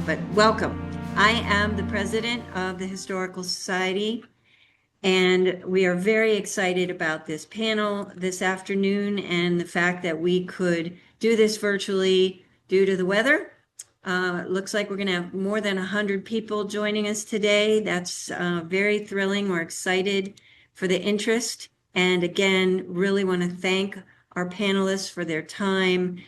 but welcome. I am the president of the Historical Society, and we are very excited about this panel this afternoon and the fact that we could do this virtually due to the weather. It looks like we're going to have more than 100 people joining us today. That's very thrilling. We're excited for the interest. And again, really want to thank our panelists for their time.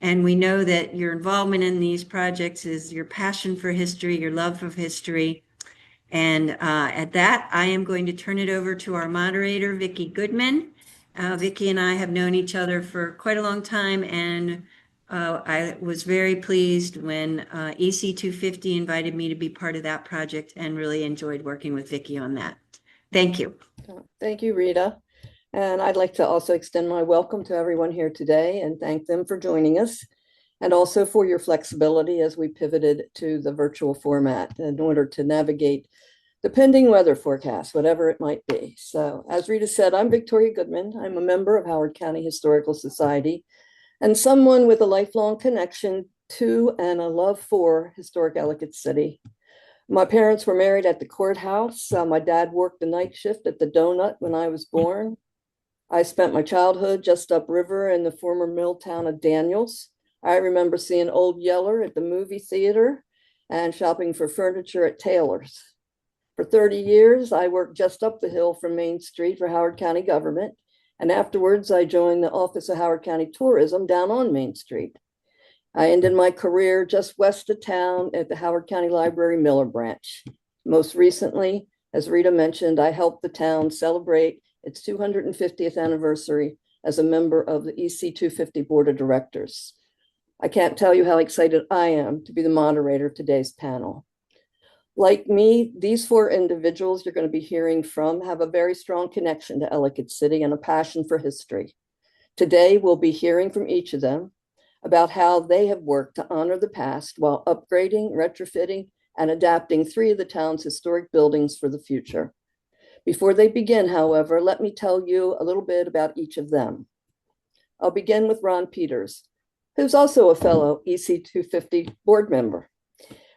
And we know that your involvement in these projects is your passion for history, your love of history. And at that, I am going to turn it over to our moderator, Vicki Goodman. Vicki and I have known each other for quite a long time, and I was very pleased when EC 250 invited me to be part of that project and really enjoyed working with Vicki on that. Thank you. Thank you, Rita. And I'd like to also extend my welcome to everyone here today and thank them for joining us, and also for your flexibility as we pivoted to the virtual format in order to navigate the pending weather forecast, whatever it might be. So as Rita said, I'm Victoria Goodman. I'm a member of Howard County Historical Society and someone with a lifelong connection to and a love for historic Ellicott City. My parents were married at the courthouse. My dad worked the night shift at the Donut when I was born. I spent my childhood just upriver in the former mill town of Daniels. I remember seeing Old Yeller at the movie theater and shopping for furniture at Taylor's. For 30 years, I worked just up the hill from Main Street for Howard County government. And afterwards, I joined the Office of Howard County Tourism down on Main Street. I ended my career just west of town at the Howard County Library Miller branch. Most recently, as Rita mentioned, I helped the town celebrate its 250th anniversary as a member of the EC 250 Board of Directors. I can't tell you how excited I am to be the moderator of today's panel. Like me, these four individuals you're going to be hearing from have a very strong connection to Ellicott City and a passion for history. Today, we'll be hearing from each of them about how they have worked to honor the past while upgrading, retrofitting, and adapting three of the town's historic buildings for the future. Before they begin, however, let me tell you a little bit about each of them. I'll begin with Ron Peters, who's also a fellow EC 250 board member.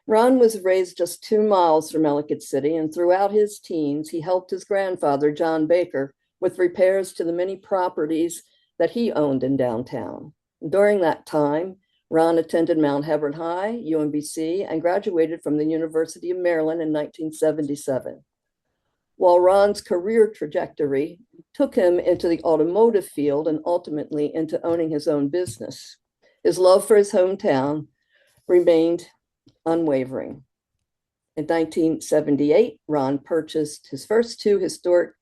Ron was raised just 2 miles from Ellicott City, and throughout his teens, he helped his grandfather, John Baker, with repairs to the many properties that he owned in downtown. During that time, Ron attended Mount Hebron High, UMBC, and graduated from the University of Maryland in 1977. While Ron's career trajectory took him into the automotive field and ultimately into owning his own business, his love for his hometown remained unwavering. In 1978, Ron purchased his first 2 historic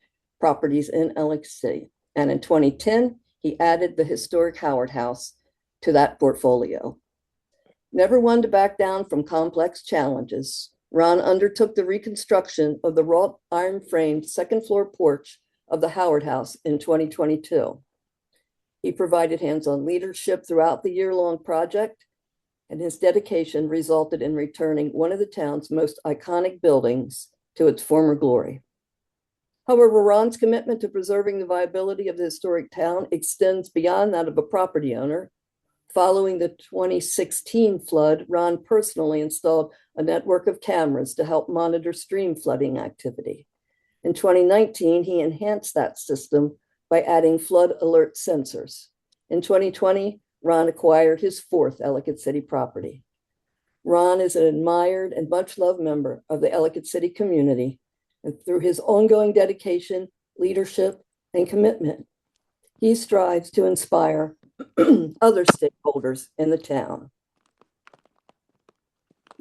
properties in Ellicott City, and in 2010, he added the historic Howard House to that portfolio. Never one to back down from complex challenges, Ron undertook the reconstruction of the wrought iron framed second floor porch of the Howard House in 2022. He provided hands-on leadership throughout the year-long project, and his dedication resulted in returning one of the town's most iconic buildings to its former glory. However, Ron's commitment to preserving the viability of the historic town extends beyond that of a property owner. Following the 2016 flood, Ron personally installed a network of cameras to help monitor stream flooding activity. In 2019, he enhanced that system by adding flood alert sensors. In 2020, Ron acquired his 4th Ellicott City property. Ron is an admired and much-loved member of the Ellicott City community, and through his ongoing dedication, leadership, and commitment, he strives to inspire other stakeholders in the town.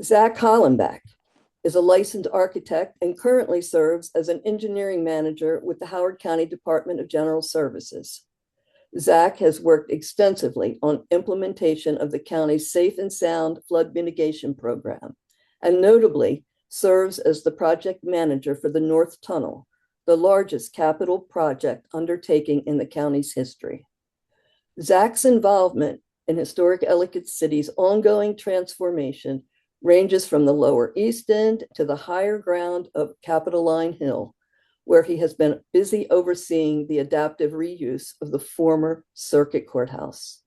Zach Hollenbeck is a licensed architect and currently serves as an engineering manager with the Howard County Department of General Services. Zach has worked extensively on implementation of the county's Safe and Sound Flood Mitigation Program, and notably serves as the project manager for the North Tunnel, the largest capital project undertaking in the county's history. Zach's involvement in historic Ellicott City's ongoing transformation ranges from the Lower East End to the higher ground of Capitoline Hill, where he has been busy overseeing the adaptive reuse of the former Circuit Courthouse.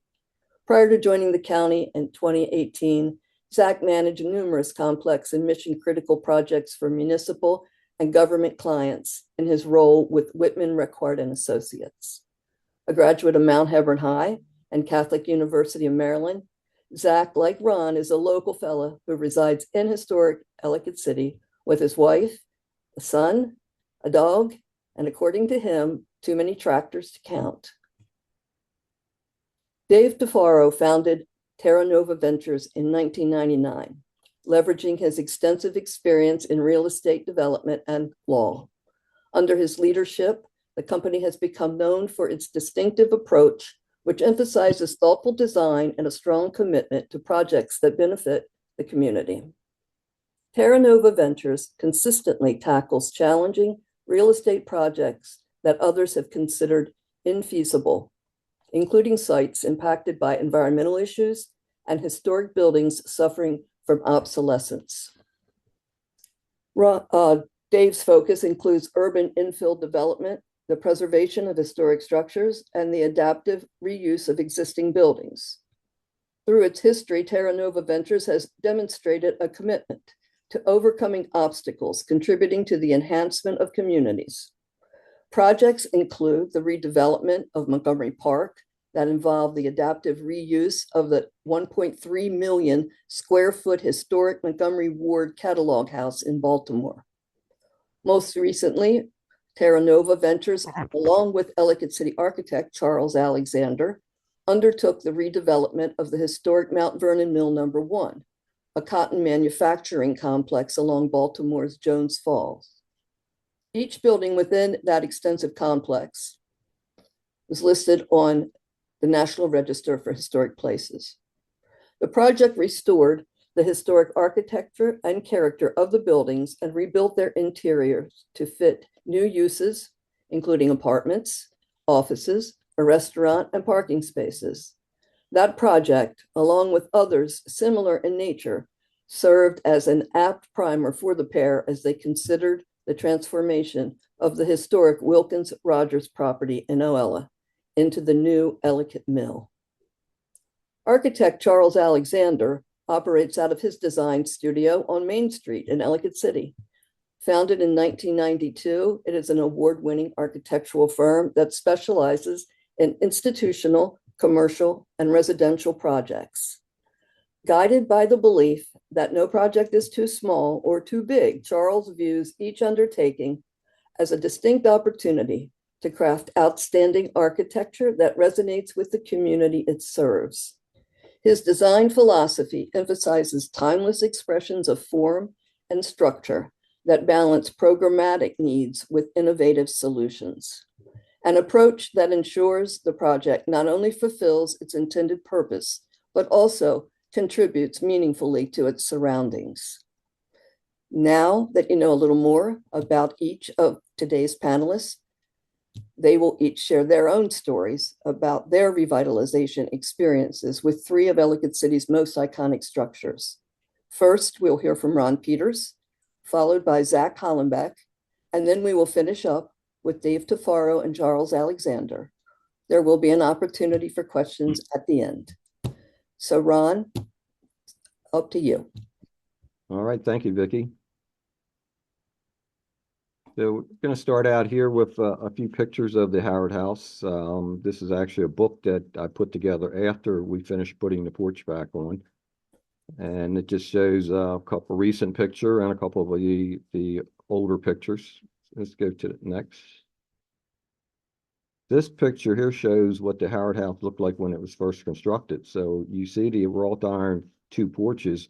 Prior to joining the county in 2018, Zach managed numerous complex and mission-critical projects for municipal and government clients in his role with Whitman Record and Associates. A graduate of Mount Hebron High and Catholic University of Maryland, Zach, like Ron, is a local fellow who resides in historic Ellicott City with his wife, a son, a dog, and according to him, too many tractors to count. Dave Tafaro founded Terra Nova Ventures in 1999, leveraging his extensive experience in real estate development and law. Under his leadership, the company has become known for its distinctive approach, which emphasizes thoughtful design and a strong commitment to projects that benefit the community. Terra Nova Ventures consistently tackles challenging real estate projects that others have considered infeasible, including sites impacted by environmental issues and historic buildings suffering from obsolescence. Dave's focus includes urban infill development, the preservation of historic structures, and the adaptive reuse of existing buildings. Through its history, Terra Nova Ventures has demonstrated a commitment to overcoming obstacles, contributing to the enhancement of communities. Projects include the redevelopment of Montgomery Park that involve the adaptive reuse of the 1.3 million square foot historic Montgomery Ward catalog house in Baltimore. Most recently, Terra Nova Ventures, along with Ellicott City architect Charles Alexander, undertook the redevelopment of the historic Mount Vernon Mill No. 1, a cotton manufacturing complex along Baltimore's Jones Falls. Each building within that extensive complex was listed on the National Register for Historic Places. The project restored the historic architecture and character of the buildings and rebuilt their interiors to fit new uses, including apartments, offices, a restaurant, and parking spaces. That project, along with others similar in nature, served as an apt primer for the pair as they considered the transformation of the historic Wilkins Rogers property in Oella into the new Ellicott Mill. Architect Charles Alexander operates out of his design studio on Main Street in Ellicott City. Founded in 1992, it is an award-winning architectural firm that specializes in institutional, commercial, and residential projects. Guided by the belief that no project is too small or too big, Charles views each undertaking as a distinct opportunity to craft outstanding architecture that resonates with the community it serves. His design philosophy emphasizes timeless expressions of form and structure that balance programmatic needs with innovative solutions, an approach that ensures the project not only fulfills its intended purpose, but also contributes meaningfully to its surroundings. Now that you know a little more about each of today's panelists, they will each share their own stories about their revitalization experiences with three of Ellicott City's most iconic structures. First, we'll hear from Ron Peters, followed by Zach Hollenbeck, and then we will finish up with Dave Tafaro and Charles Alexander. There will be an opportunity for questions at the end. So Ron, up to you. All right, thank you, Vicki. So we're going to start out here with a few pictures of the Howard House. This is actually a book that I put together after we finished putting the porch back on. And it just shows a couple recent pictures and a couple of the older pictures. Let's go to the next. This picture here shows what the Howard House looked like when it was first constructed. So you see the wrought iron two porches,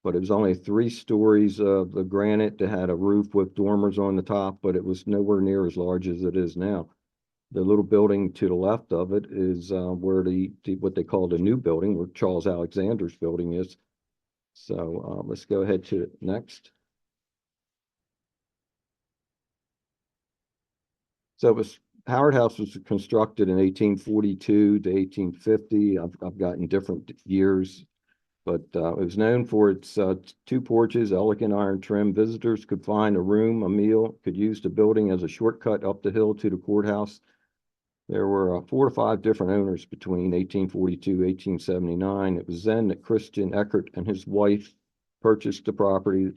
but it was only 3 stories of the granite that had a roof with dormers on the top, but it was nowhere near as large as it is now. The little building to the left of it is where what they call the new building, where Charles Alexander's building is. So let's go ahead to the next. So Howard House was constructed in 1842 to 1850. I've gotten different years. But it was known for its 2 porches, elegant iron trim. Visitors could find a room, a meal, could use the building as a shortcut up the hill to the courthouse. There were 4 to 5 different owners between 1842, 1879. It was then that Christian Eckert and his wife purchased the property,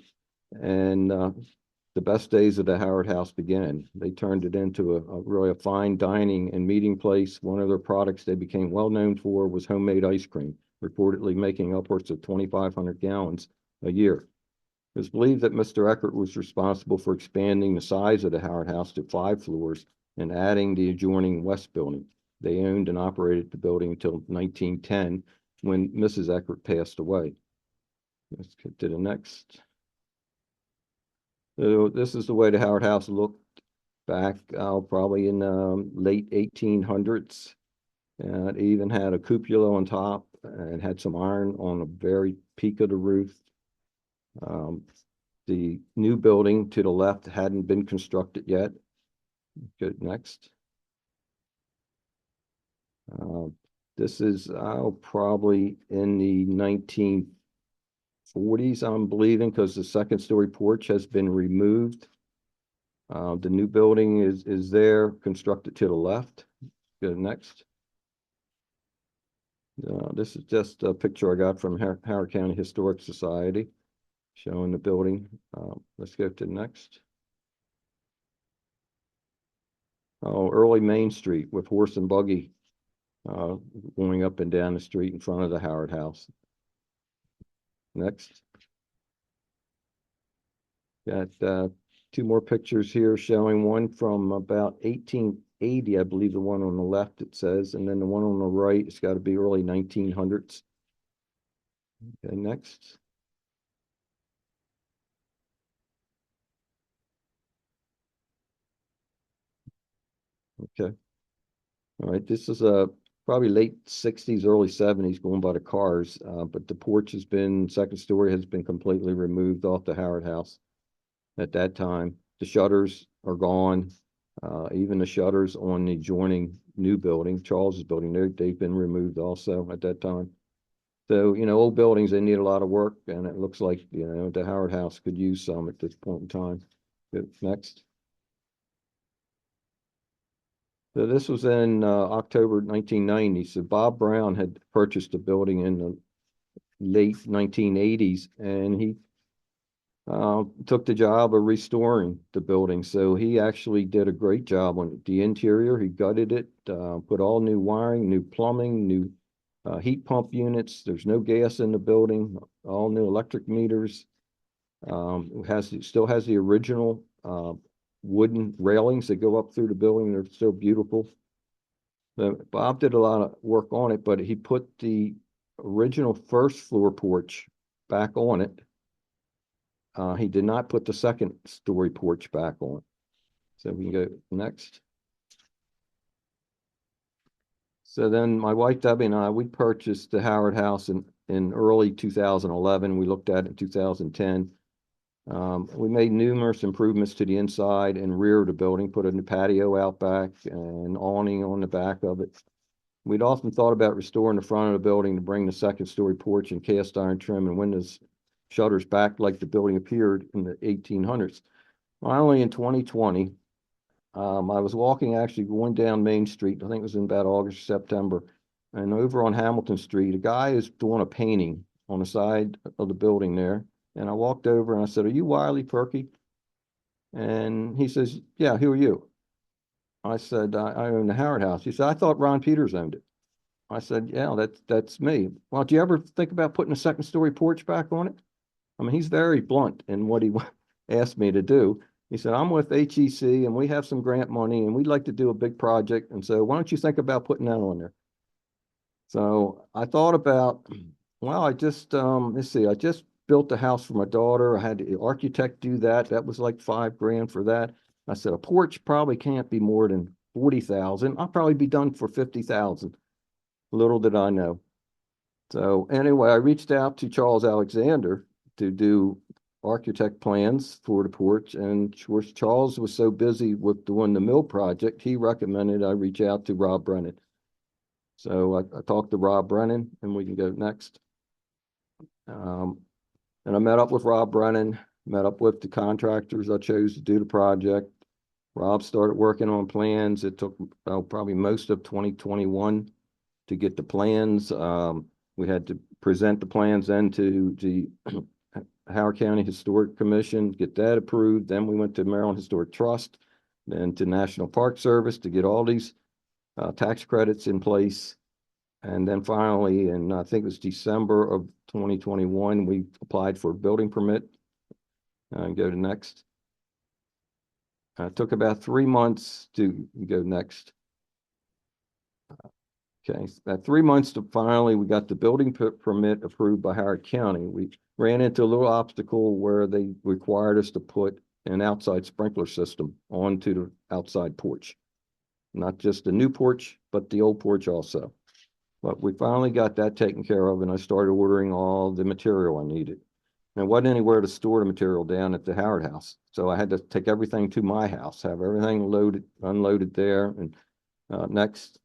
and the best days of the Howard House began. They turned it into a really a fine dining and meeting place. One of their products they became well known for was homemade ice cream, reportedly making upwards of 2,500 gallons a year. It was believed that Mr. Eckert was responsible for expanding the size of the Howard House to 5 floors and adding the adjoining West building. They owned and operated the building until 1910 when Mrs. Eckert passed away. Let's get to the next. So this is the way the Howard House looked back probably in late 1800s. It even had a cupola on top and had some iron on the very peak of the roof. The new building to the left hadn't been constructed yet. Go next. This is probably in the 1940s, I'm believing, because the second story porch has been removed. The new building is there, constructed to the left. Go next. This is just a picture I got from Howard County Historic Society showing the building. Let's go to the next. Oh, early Main Street with horse and buggy going up and down the street in front of the Howard House. Next. Got 2 more pictures here showing one from about 1880, I believe the one on the left it says, and then the one on the right, it's got to be early 1900s. Okay, next. Okay. All right, this is probably late 60s, early 70s going by the cars, but the porch has been, second story has been completely removed off the Howard House at that time. The shutters are gone. Even the shutters on the adjoining new building, Charles's building, they've been removed also at that time. So, you know, old buildings, they need a lot of work, and it looks like, you know, the Howard House could use some at this point in time. Good. Next. So this was in October 1990. So Bob Brown had purchased a building in the late 1980s, and he took the job of restoring the building. So he actually did a great job on the interior. He gutted it, put all new wiring, new plumbing, new heat pump units. There's no gas in the building, all new electric meters. It still has the original wooden railings that go up through the building. They're still beautiful. Bob did a lot of work on it, but he put the original first floor porch back on it. He did not put the second story porch back on. So we can go next. So then my wife Debbie and I, we purchased the Howard House in early 2011. We looked at it in 2010. We made numerous improvements to the inside and rear of the building, put a new patio out back and awning on the back of it. We'd often thought about restoring the front of the building to bring the second story porch and cast iron trim and windows shutters back like the building appeared in the 1800s. Finally, in 2020, I was walking, actually going down Main Street, I think it was in about August or September, and over on Hamilton Street, a guy is doing a painting on the side of the building there. And I walked over and I said, "Are you Wiley Perky?" And he says, "Yeah, who are you?" I said, I own the Howard House." He said, "I thought Ron Peters owned it." I said, "Yeah, that's me." "Well, do you ever think about putting a second story porch back on it?" I mean, he's very blunt in what he asked me to do. He said, "I'm with HEC and we have some grant money and we'd like to do a big project. And so why don't you think about putting that on there?" So I thought about, well, I just, let's see, I just built a house for my daughter. I had the architect do that. That was like $5,000 for that. I said, a porch probably can't be more than 40,000. I'll probably be done for 50,000. Little did I know. So anyway, I reached out to Charles Alexander to do architect plans for the porch. And of course, Charles was so busy with doing the mill project, he recommended I reach out to Rob Brennan. So I talked to Rob Brennan, and we can go next. And I met up with Rob Brennan, met up with the contractors I chose to do the project. Rob started working on plans. It took probably most of 2021 to get the plans. We had to present the plans then to the Howard County Historic Commission, get that approved. Then we went to Maryland Historic Trust, then to National Park Service to get all these tax credits in place. And then finally, in I think it was December of 2021, we applied for a building permit. Go to next. It took about 3 months to go next. Okay, about 3 months to finally, we got the building permit approved by Howard County. We ran into a little obstacle where they required us to put an outside sprinkler system onto the outside porch. Not just the new porch, but the old porch also. But we finally got that taken care of, and I started ordering all the material I needed. There wasn't anywhere to store the material down at the Howard house. So I had to take everything to my house, have everything loaded, unloaded there. And next.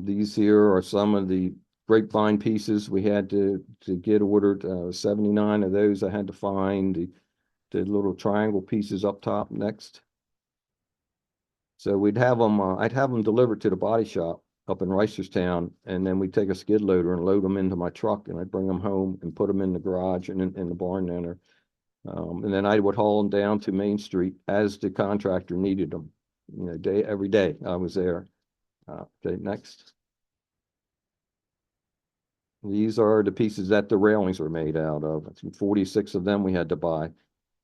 These here are some of the grapevine pieces we had to get ordered. 79 of those I had to find. The little triangle pieces up top next. So we'd have them, I'd have them delivered to the body shop up in Reisterstown, and then we'd take a skid loader and load them into my truck, and I'd bring them home and put them in the garage and in the barn there. And then I would haul them down to Main Street as the contractor needed them. You know, every day I was there. Okay, next. These are the pieces that the railings were made out of. I think 46 of them we had to buy.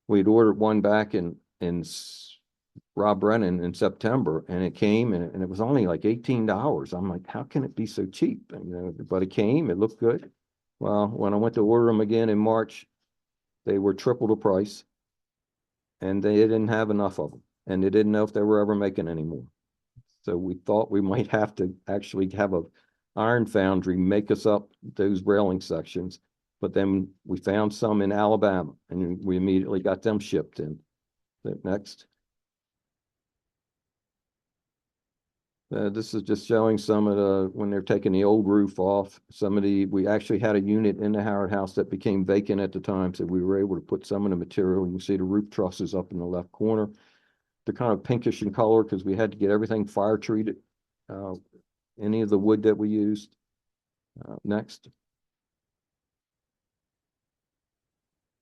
We'd ordered one back in Rob Brennan in September, and it came and it was only like $18. I'm like, how can it be so cheap? And, you know, but it came, it looked good. Well, when I went to order them again in March, they were triple the price, and they didn't have enough of them, and they didn't know if they were ever making any more. So we thought we might have to actually have a iron foundry make us up those railing sections. But then we found some in Alabama, and we immediately got them shipped in. Next. This is just showing some of the, when they're taking the old roof off, we actually had a unit in the Howard house that became vacant at the time. So we were able to put some of the material. You can see the roof trusses up in the left corner. They're kind of pinkish in color because we had to get everything fire treated. Any of the wood that we used. Next.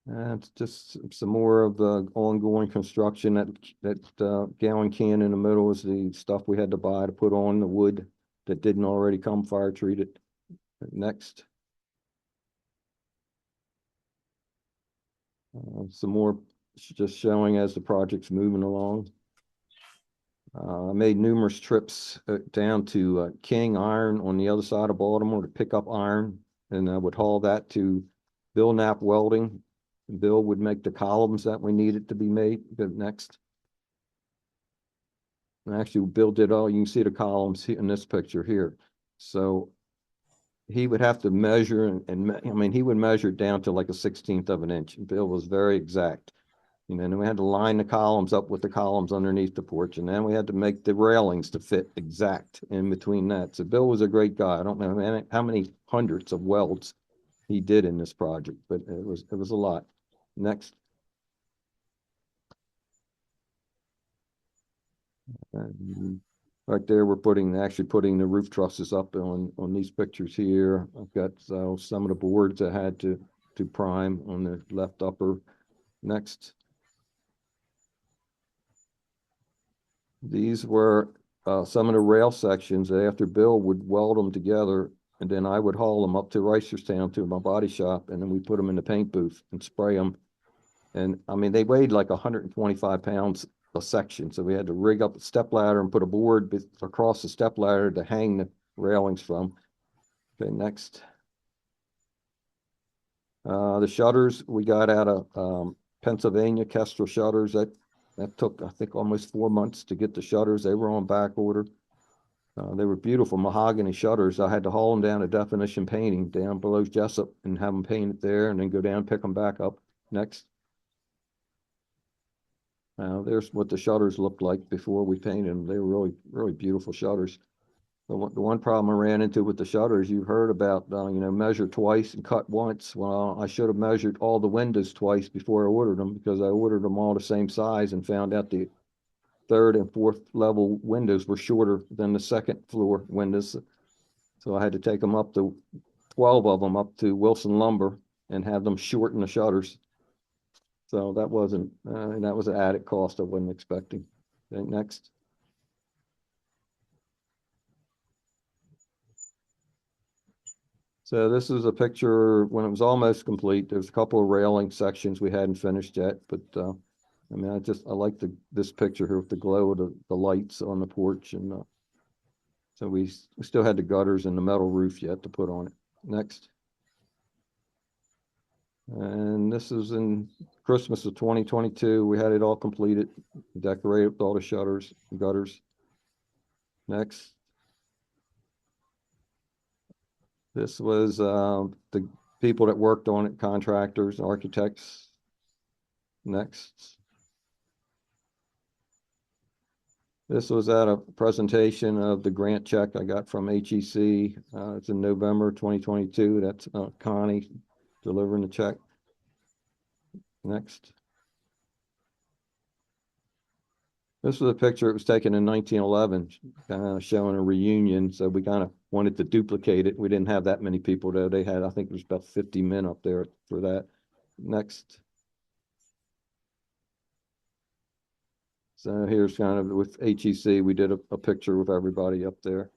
It's just some more of the ongoing construction. That gallon can in the middle is the stuff we had to buy to put on the wood that didn't already come fire treated. Next. Some more just showing as the project's moving along. I made numerous trips down to King Iron on the other side of Baltimore to pick up iron, and I would haul that to Bill Knapp Welding. Bill would make the columns that we needed to be made. Next. And actually, Bill did all, you can see the columns in this picture here. So he would have to measure, and I mean, he would measure down to like a 1/16 of an inch. Bill was very exact. You know, and we had to line the columns up with the columns underneath the porch, and then we had to make the railings to fit exact in between that. So Bill was a great guy. I don't know how many hundreds of welds he did in this project, but it was a lot. Next. Right there, we're actually putting the roof trusses up on these pictures here. I've got some of the boards I had to prime on the left upper. Next. These were some of the rail sections that after Bill would weld them together, and then I would haul them up to Reisterstown to my body shop, and then we put them in the paint booth and spray them. And I mean, they weighed like 125 pounds a section. So we had to rig up a step ladder and put a board across the step ladder to hang the railings from. Okay, next. The shutters we got out of Pennsylvania, Kestrel Shutters. That took, I think, almost 4 months to get the shutters. They were on back order. They were beautiful mahogany shutters. I had to haul them down to Definition Painting down below Jessup and have them painted there, and then go down, pick them back up. Next. There's what the shutters looked like before we painted them. They were really, really beautiful shutters. The one problem I ran into with the shutters, you heard about, measure twice and cut once. Well, I should have measured all the windows twice before I ordered them, because I ordered them all the same size and found out the third and fourth level windows were shorter than the second floor windows. So I had to take them up to 12 of them up to Wilson Lumber and have them shorten the shutters. So that that was an added cost I wasn't expecting. Okay, next. So this is a picture when it was almost complete. There's a couple of railing sections we hadn't finished yet, but I mean, I like this picture here with the glow of the lights on the porch, and so we still had the gutters and the metal roof yet to put on it. Next. And this is in Christmas of 2022. We had it all completed, decorated with all the shutters, gutters. Next. This was the people that worked on it, contractors, architects. Next. This was at a presentation of the grant check I got from HEC. It's in November 2022. That's Connie delivering the check. Next. This was a picture. It was taken in 1911, showing a reunion. So we kind of wanted to duplicate it. We didn't have that many people though. They had, I think it was about 50 men up there for that. Next. So here's kind of with HEC, we did a picture with everybody up there.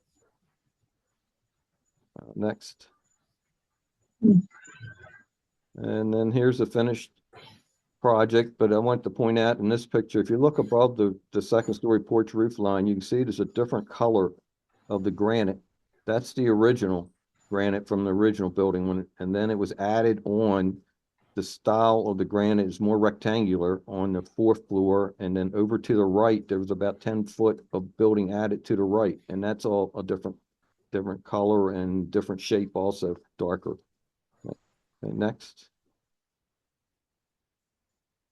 Next. And then here's the finished project, but I want to point out in this picture, if you look above the second story porch roof line, you can see there's a different color of the granite. That's the original granite from the original building, and then it was added on. The style of the granite is more rectangular on the fourth floor, and then over to the right, there was about 10 foot of building added to the right, and that's all a different color and different shape, also darker. Okay, next.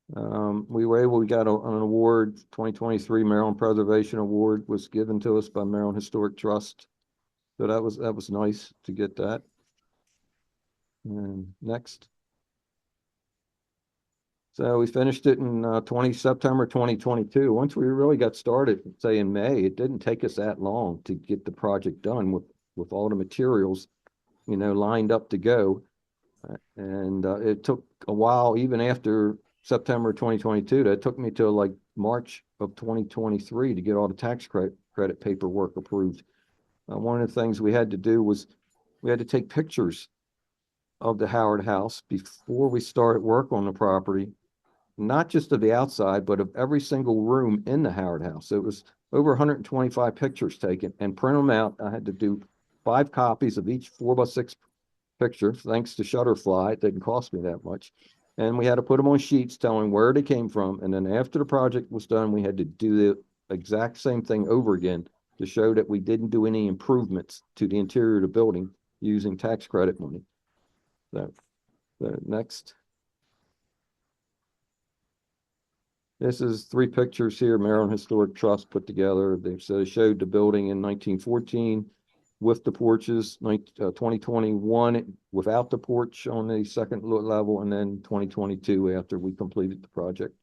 We got an award, 2023 Maryland Preservation Award was given to us by Maryland Historic Trust. So that was nice to get that. And next. So we finished it in September 2022. Once we really got started, say in May, it didn't take us that long to get the project done with all the materials, lined up to go. And it took a while, even after September 2022, that took me to like March of 2023 to get all the tax credit paperwork approved. One of the things we had to do was we had to take pictures of the Howard House before we started work on the property, not just of the outside, but of every single room in the Howard House. So it was over 125 pictures taken, and print them out. I had to do 5 copies of each 4x6 picture, thanks to Shutterfly. It didn't cost me that much. And we had to put them on sheets telling where they came from. And then after the project was done, we had to do the exact same thing over again to show that we didn't do any improvements to the interior of the building using tax credit money. So next. This is 3 pictures here Maryland Historic Trust put together. They showed the building in 1914 with the porches, 2021 without the porch on the second level, and then 2022 after we completed the project.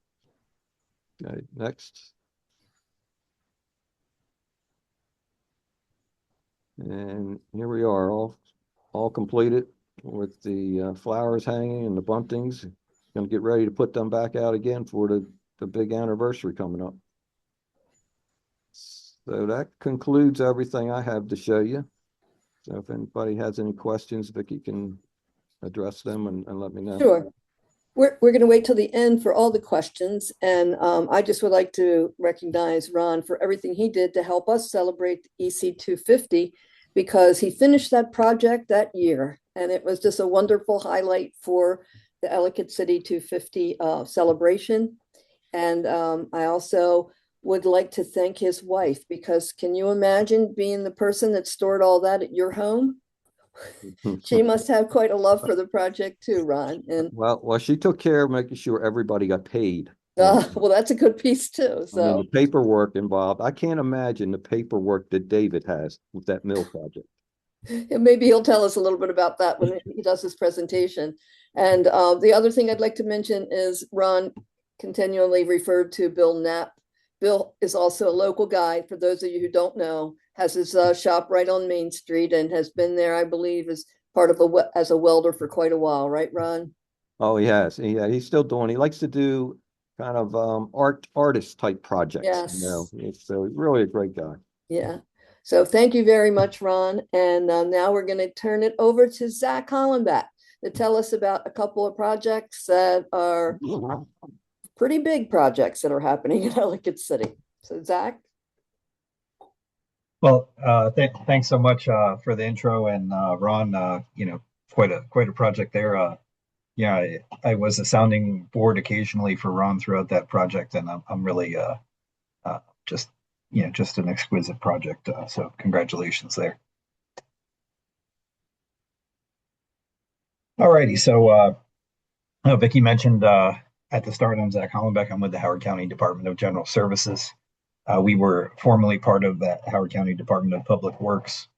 Okay, next. And here we are, all completed with the flowers hanging and the buntings. Going to get ready to put them back out again for the big anniversary coming up. So that concludes everything I have to show you. So if anybody has any questions, Vicki can address them and let me know. Sure. We're going to wait till the end for all the questions. And I just would like to recognize Ron for everything he did to help us celebrate EC 250, because he finished that project that year. And it was just a wonderful highlight for the Ellicott City 250 celebration. And I also would like to thank his wife, because can you imagine being the person that stored all that at your home? She must have quite a love for the project too, Ron. And well, she took care of making sure everybody got paid Well, that's a good piece too. I mean, So the paperwork involved, I can't imagine the paperwork that David has with that mill project. maybe he'll tell us a little bit about that when he does his presentation. And the other thing I'd like to mention is Ron continually referred to Bill Knapp. Bill is also a local guy. For those of you who don't know, has his shop right on Main Street and has been there, I believe, as part of as a welder for quite a while, right, Ron? Oh, he has. Yeah, he's still doing, he likes to do kind of artist type projects, Yes. So he's really a great guy. Yeah. So thank you very much, Ron. And now we're going to turn it over to Zach Hollenbeck to tell us about a couple of projects that are pretty big projects that are happening in Ellicott City. So Zach? Well, thanks so much for the intro, and Ron, quite a project there. Yeah, I was a sounding board occasionally for Ron throughout that project, and I'm really just just an exquisite project. So congratulations there. Alrighty, so Vicki mentioned at the start, I'm Zach Hollenbeck. I'm with the Howard County Department of General Services. We were formerly part of the Howard County Department of Public Works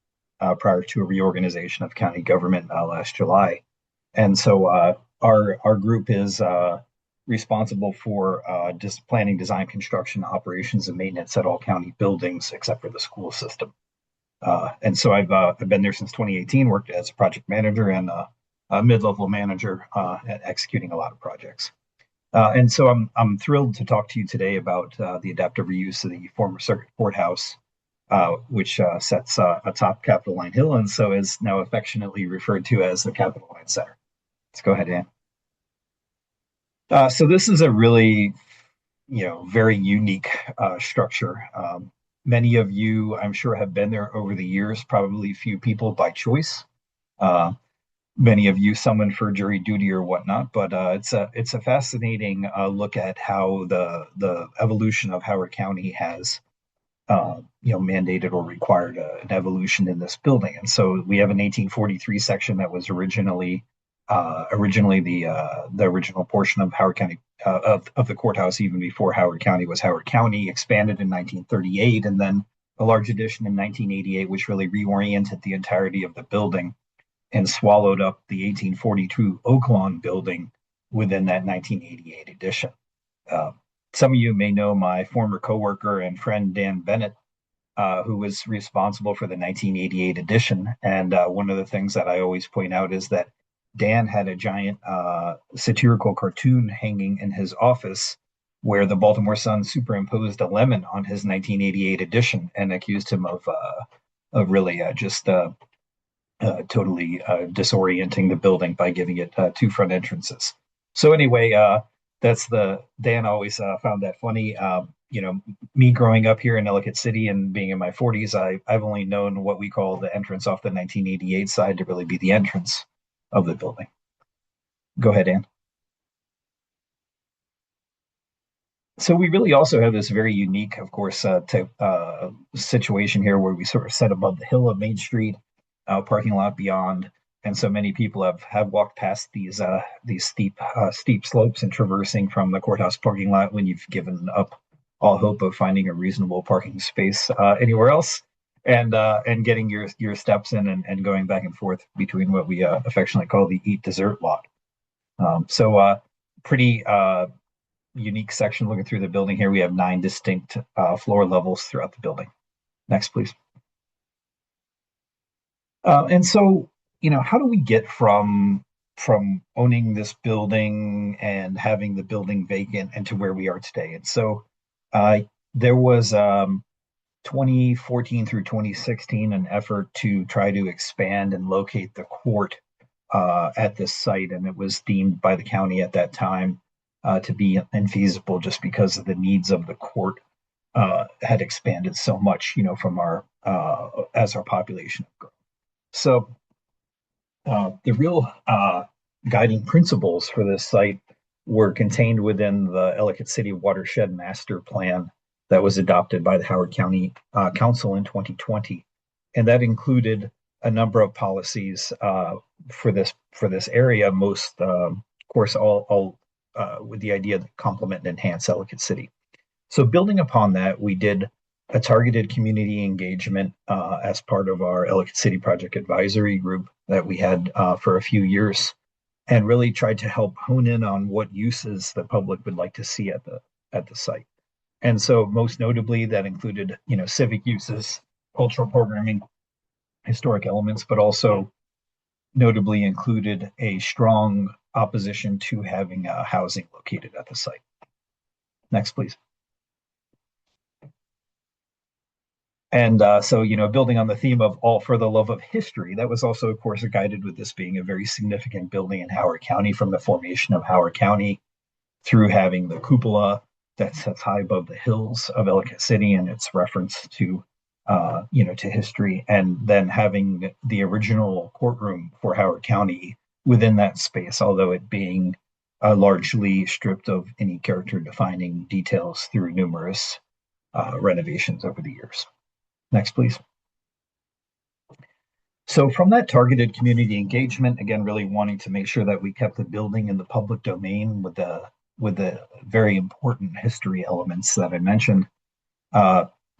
prior to a reorganization of county government last July. And so our group is responsible for planning, design, construction, operations, and maintenance at all county buildings except for the school system. And so I've been there since 2018, worked as a project manager and a mid-level manager at executing a lot of projects. And so I'm thrilled to talk to you today about the adaptive reuse of the former Circuit Courthouse, which sits atop Capitoline Hill, and so is now affectionately referred to as the Capitoline Center. Let's go ahead, Ann. So this is a really, very unique structure. Many of you, I'm sure, have been there over the years. Probably few people by choice. Many of you summoned for jury duty or whatnot, but it's a fascinating look at how the evolution of Howard County has mandated or required an evolution in this building. And so we have an 1843 section that was originally the original portion of Howard County of the courthouse, even before Howard County was Howard County, expanded in 1938, and then a large addition in 1988, which really reoriented the entirety of the building and swallowed up the 1842 Oak Lawn building within that 1988 edition. Some of you may know my former coworker and friend, Dan Bennett, who was responsible for the 1988 edition. And one of the things that I always point out is that Dan had a giant satirical cartoon hanging in his office where the Baltimore Sun superimposed a lemon on his 1988 edition and accused him of really totally disorienting the building by giving it two front entrances. So anyway, Dan always found that funny. Me growing up here in Ellicott City and being in my 40s, I've only known what we call the entrance off the 1988 side to really be the entrance of the building. Go ahead, Ann. So we really also have this very unique, of course, situation here where we sort of sit above the hill of Main Street, parking lot beyond, and so many people have walked past these steep slopes and traversing from the courthouse parking lot when you've given up all hope of finding a reasonable parking space anywhere else, and getting your steps in and going back and forth between what we affectionately call the eat dessert lot. So pretty unique section looking through the building here. We have 9 distinct floor levels throughout the building. Next, please. And so, how do we get from owning this building and having the building vacant and to where we are today? And so there was 2014 through 2016 an effort to try to expand and locate the court at this site, and it was deemed by the county at that time to be infeasible just because of the needs of the court had expanded so much, from our as our population grew. So the real guiding principles for this site were contained within the Ellicott City Watershed Master Plan that was adopted by the Howard County Council in 2020. And that included a number of policies for this area. Most, of course, all with the idea to complement and enhance Ellicott City. So building upon that, we did a targeted community engagement as part of our Ellicott City Project Advisory Group that we had for a few years, and really tried to help hone in on what uses the public would like to see at the site. And so most notably that included, civic uses, cultural programming, historic elements, but also notably included a strong opposition to having housing located at the site. Next, please. And so, building on the theme of all for the love of history, that was also, of course, guided with this being a very significant building in Howard County from the formation of Howard County through having the cupola that sits high above the hills of Ellicott City and its reference to, to history, and then having the original courtroom for Howard County within that space, although it being largely stripped of any character defining details through numerous renovations over the years. Next, please. So from that targeted community engagement, again, really wanting to make sure that we kept the building in the public domain with the very important history elements that I mentioned,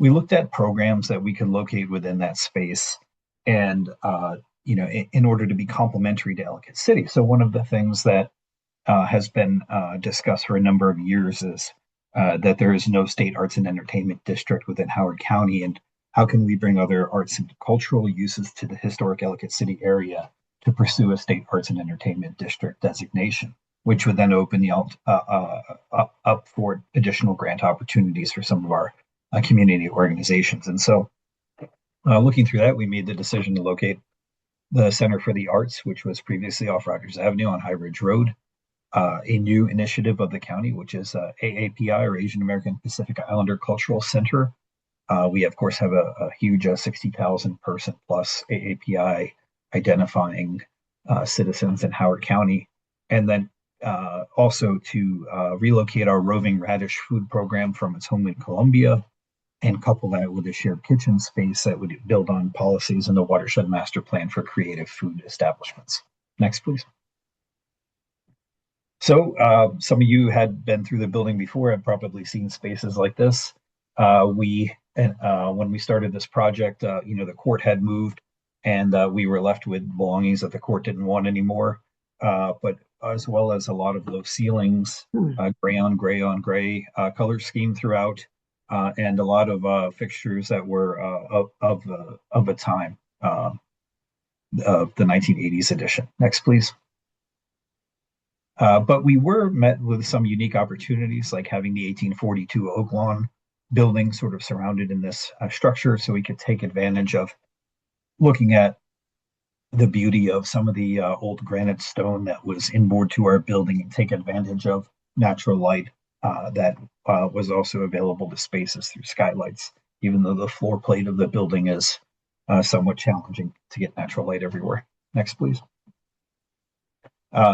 we looked at programs that we could locate within that space and, in order to be complementary to Ellicott City. So one of the things that has been discussed for a number of years is that there is no state arts and entertainment district within Howard County, and how can we bring other arts and cultural uses to the historic Ellicott City area to pursue a state arts and entertainment district designation, which would then open the up for additional grant opportunities for some of our community organizations. And so looking through that, we made the decision to locate the Center for the Arts, which was previously off Rogers Avenue on High Ridge Road, a new initiative of the county, which is AAPI, or Asian American Pacific Islander Cultural Center. We, of course, have a huge 60,000 person plus AAPI identifying citizens in Howard County. And then also to relocate our roving radish food program from its home in Columbia and couple that with a shared kitchen space that would build on policies in the watershed master plan for creative food establishments. Next, please. So some of you had been through the building before and probably seen spaces like this. When we started this project, the court had moved and we were left with belongings that the court didn't want anymore, but as well as a lot of low ceilings, gray on gray color scheme throughout, and a lot of fixtures that were of a time, of the 1980s edition. Next, please. But we were met with some unique opportunities, like having the 1842 Oak Lawn building sort of surrounded in this structure, so we could take advantage of looking at the beauty of some of the old granite stone that was inboard to our building and take advantage of natural light that was also available to spaces through skylights, even though the floor plate of the building is somewhat challenging to get natural light everywhere. Next, please.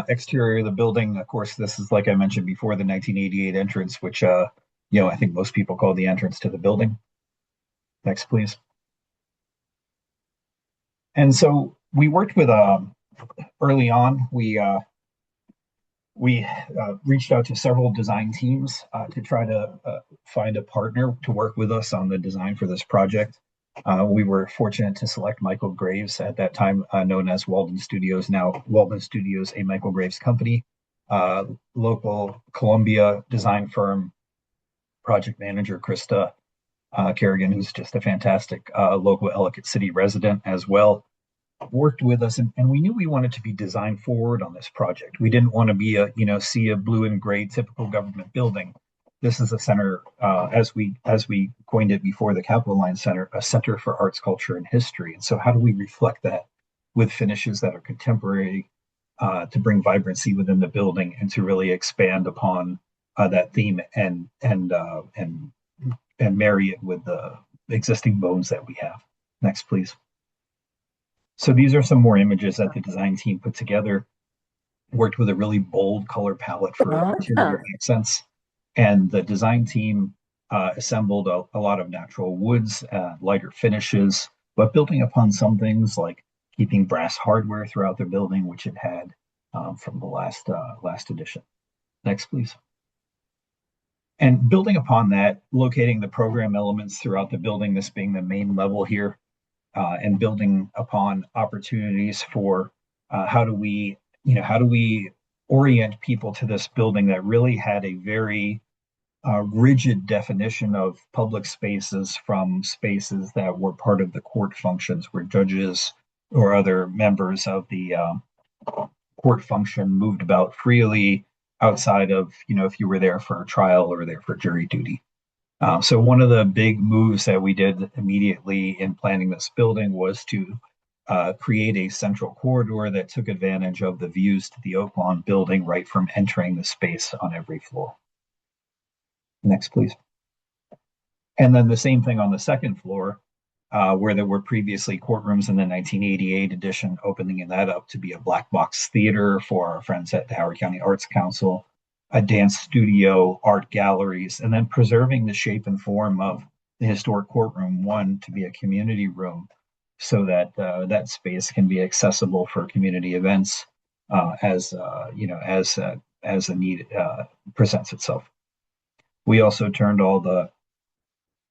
Exterior of the building, of course, this is, like I mentioned before, the 1988 entrance, which I think most people call the entrance to the building. Next, please. And so we worked with early on. We reached out to several design teams to try to find a partner to work with us on the design for this project. We were fortunate to select Michael Graves, at that time known as Walden Studios, now Walden Studios, a Michael Graves company, local Columbia design firm, project manager Krista Kerrigan, who's just a fantastic local Ellicott City resident as well, worked with us, and we knew we wanted to be design forward on this project. We didn't want to be see a blue and gray typical government building. This is a center, as we coined it before, the Capitoline Center, a center for arts, culture, and history. And so how do we reflect that with finishes that are contemporary to bring vibrancy within the building and to really expand upon that theme and marry it with the existing bones that we have. Next, please. So these are some more images that the design team put together, worked with a really bold color palette for interior accents. And the design team assembled a lot of natural woods, lighter finishes, but building upon some things like keeping brass hardware throughout the building, which it had from the last edition. Next, please. And building upon that, locating the program elements throughout the building, this being the main level here, and building upon opportunities for how do we orient people to this building that really had a very rigid definition of public spaces from spaces that were part of the court functions, where judges or other members of the court function moved about freely outside of, if you were there for a trial or there for jury duty. So one of the big moves that we did immediately in planning this building was to create a central corridor that took advantage of the views to the Oak Lawn building right from entering the space on every floor. Next, please. And then the same thing on the second floor, where there were previously courtrooms in the 1988 edition, opening that up to be a black box theater for our friends at the Howard County Arts Council, a dance studio, art galleries, and then preserving the shape and form of the historic courtroom one to be a community room, so that that space can be accessible for community events as the need presents itself. We also turned all the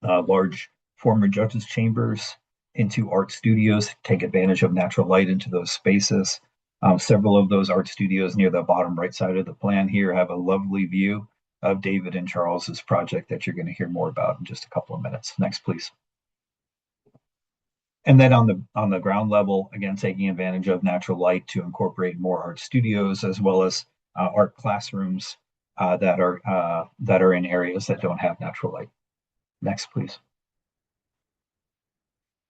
large former judges' chambers into art studios to take advantage of natural light into those spaces. Several of those art studios near the bottom right side of the plan here have a lovely view of David and Charles's project that you're going to hear more about in just a couple of minutes. Next, please. And then on the ground level, again, taking advantage of natural light to incorporate more art studios as well as art classrooms that are in areas that don't have natural light. Next, please.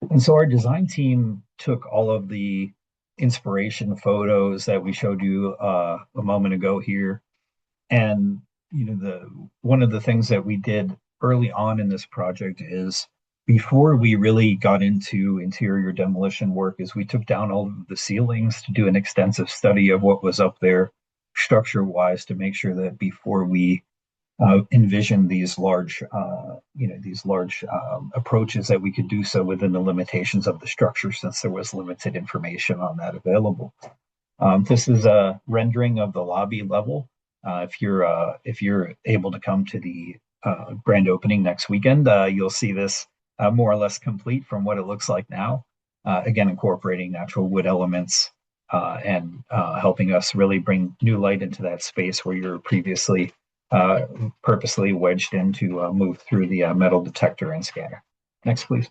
And so our design team took all of the inspiration photos that we showed you a moment ago here, and one of the things that we did early on in this project is, before we really got into interior demolition work, is we took down all of the ceilings to do an extensive study of what was up there structure wise, to make sure that before we envisioned these large approaches, that we could do so within the limitations of the structure, since there was limited information on that available. This is a rendering of the lobby level. If you're able to come to the grand opening next weekend, you'll see this more or less complete from what it looks like now. Again, incorporating natural wood elements and helping us really bring new light into that space where you're previously purposely wedged in to move through the metal detector and scanner. Next, please.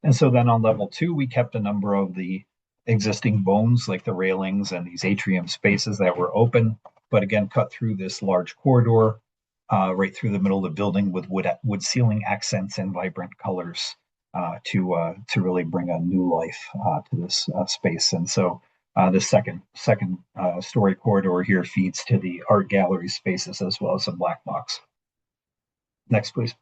And so then on level 2, we kept a number of the existing bones, like the railings and these atrium spaces that were open, but again, cut through this large corridor right through the middle of the building with wood ceiling accents and vibrant colors to really bring a new life to this space. And so the second story corridor here feeds to the art gallery spaces as well as a black box. Next, please.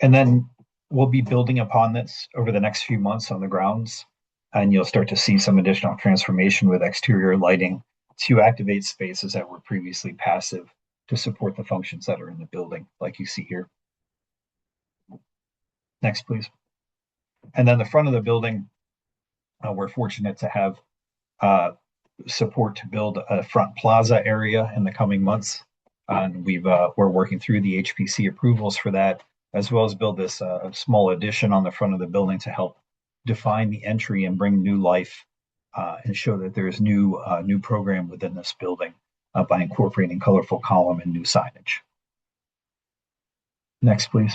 And then we'll be building upon this over the next few months on the grounds, and you'll start to see some additional transformation with exterior lighting to activate spaces that were previously passive to support the functions that are in the building, like you see here. Next, please. And then the front of the building, we're fortunate to have support to build a front plaza area in the coming months. And we're working through the HPC approvals for that, as well as build this small addition on the front of the building to help define the entry and bring new life and show that there's new program within this building by incorporating colorful column and new signage. Next, please.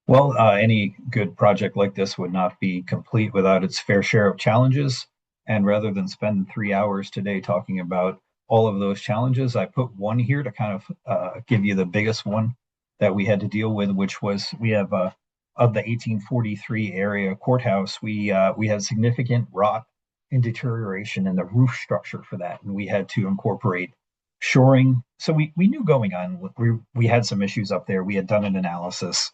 Well, any good project like this would not be complete without its fair share of challenges. And rather than spend 3 hours today talking about all of those challenges, I put one here to kind of give you the biggest one that we had to deal with, which was we have of the 1843 area courthouse, we had significant rot and deterioration in the roof structure for that, and we had to incorporate shoring. So we knew going on, we had some issues up there. We had done an analysis.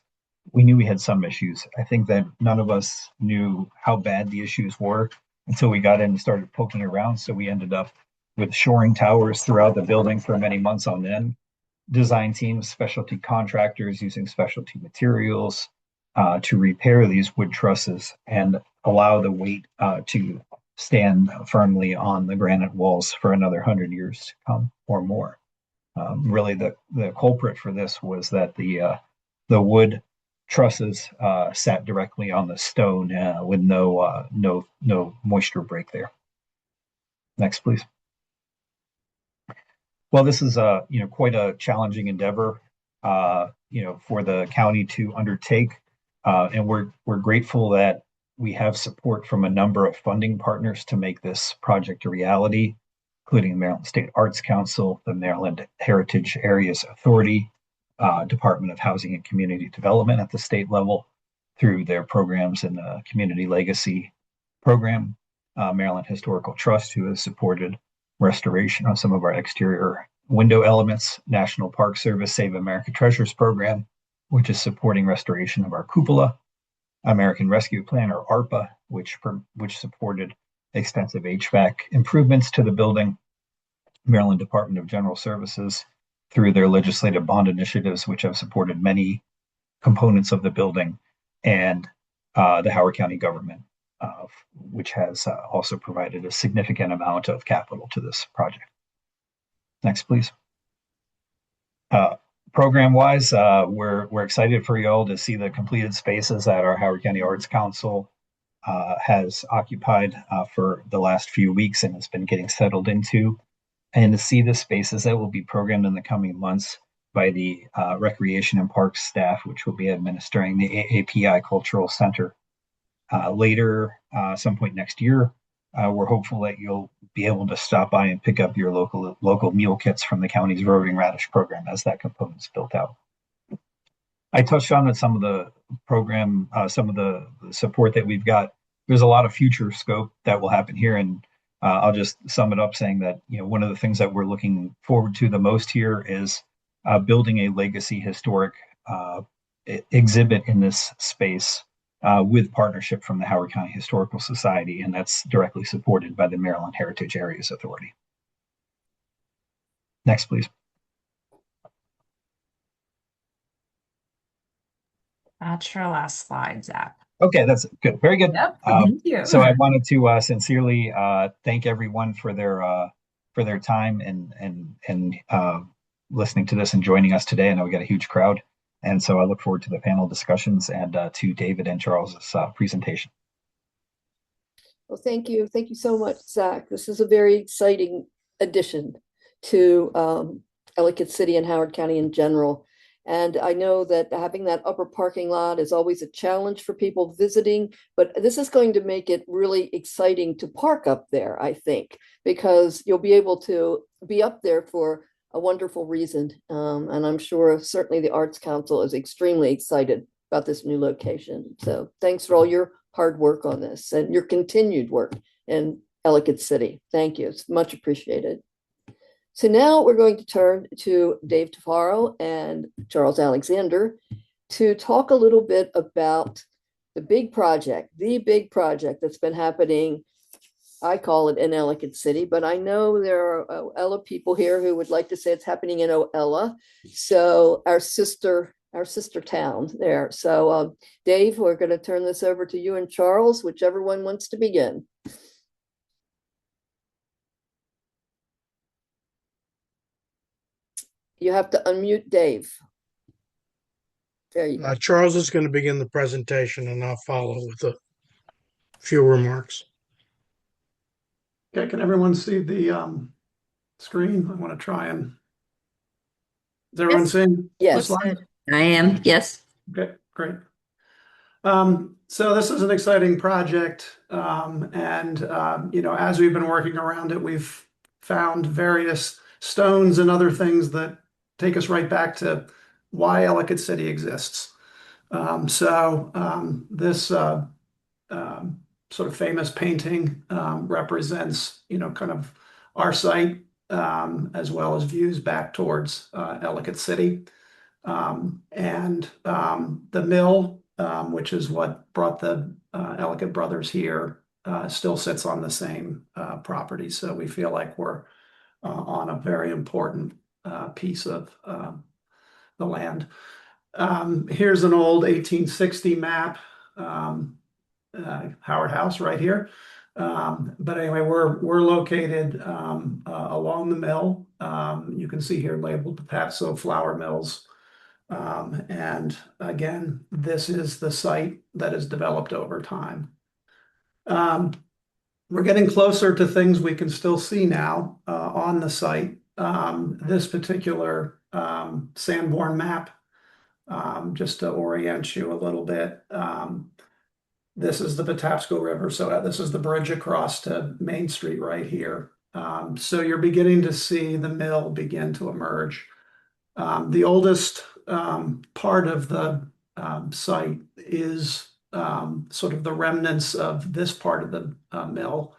We knew we had some issues. I think that none of us knew how bad the issues were until we got in and started poking around. So we ended up with shoring towers throughout the building for many months on end. Design teams, specialty contractors using specialty materials to repair these wood trusses and allow the weight to stand firmly on the granite walls for another 100 years to come or more. Really, the culprit for this was that the wood trusses sat directly on the stone with no moisture break there. Next, please. Well, this is quite a challenging endeavor for the county to undertake, and we're grateful that we have support from a number of funding partners to make this project a reality, including the Maryland State Arts Council, the Maryland Heritage Areas Authority, Department of Housing and Community Development at the state level through their programs in the Community Legacy Program, Maryland Historical Trust, who has supported restoration of some of our exterior window elements, National Park Service Save America Treasures Program, which is supporting restoration of our cupola, American Rescue Plan, or ARPA, which supported extensive HVAC improvements to the building, Maryland Department of General Services through their legislative bond initiatives, which have supported many components of the building, and the Howard County government, which has also provided a significant amount of capital to this project. Next, please. Program-wise, we're excited for you all to see the completed spaces that our Howard County Arts Council has occupied for the last few weeks and has been getting settled into, and to see the spaces that will be programmed in the coming months by the Recreation and Parks staff, which will be administering the AAPI Cultural Center. Later, some point next year, we're hopeful that you'll be able to stop by and pick up your local meal kits from the county's roving radish program as that component's built out. I touched on some of the program, some of the support that we've got. There's a lot of future scope that will happen here, and I'll just sum it up saying that one of the things that we're looking forward to the most here is building a legacy historic exhibit in this space with partnership from the Howard County Historical Society, and that's directly supported by the Maryland Heritage Areas Authority. Next, please. That's your last slide, Zach. Okay, that's good. Very good. Yep, thank you. So I wanted to sincerely thank everyone for their time and listening to this and joining us today. I know we got a huge crowd, and so I look forward to the panel discussions and to David and Charles's presentation. Well, thank you. Thank you so much, Zach. This is a very exciting addition to Ellicott City and Howard County in general. And I know that having that upper parking lot is always a challenge for people visiting, but this is going to make it really exciting to park up there, I think, because you'll be able to be up there for a wonderful reason. And I'm sure certainly the Arts Council is extremely excited about this new location. So thanks for all your hard work on this and your continued work in Ellicott City. Thank you. It's much appreciated. So now we're going to turn to Dave Tafaro and Charles Alexander to talk a little bit about the big project that's been happening. I call it in Ellicott City, but I know there are Oella people here who would like to say it's happening in Oella. So our sister town there. So Dave, we're going to turn this over to you and Charles, whichever one wants to begin. You have to unmute Dave. There you go. Charles is going to begin the presentation and I'll follow with a few remarks. Okay, can everyone see the screen? I want to try and... Is everyone seeing? Yes. I am, yes. Okay, great. So this is an exciting project. As we've been working around it, we've found various stones and other things that take us right back to why Ellicott City exists. This sort of famous painting represents, kind of our site, as well as views back towards Ellicott City. The mill, which is what brought the Ellicott brothers here, still sits on the same property. So we feel like we're on a very important piece of the land. Here's an old 1860 map, Howard House right here. But anyway, we're located along the mill. You can see here labeled Patapsco Flour Mills. And again, this is the site that is developed over time. We're getting closer to things we can still see now on the site. This particular Sanborn map, just to orient you a little bit. This is the Patapsco River, so this is the bridge across to Main Street right here. So you're beginning to see the mill begin to emerge. The oldest part of the site is sort of the remnants of this part of the mill.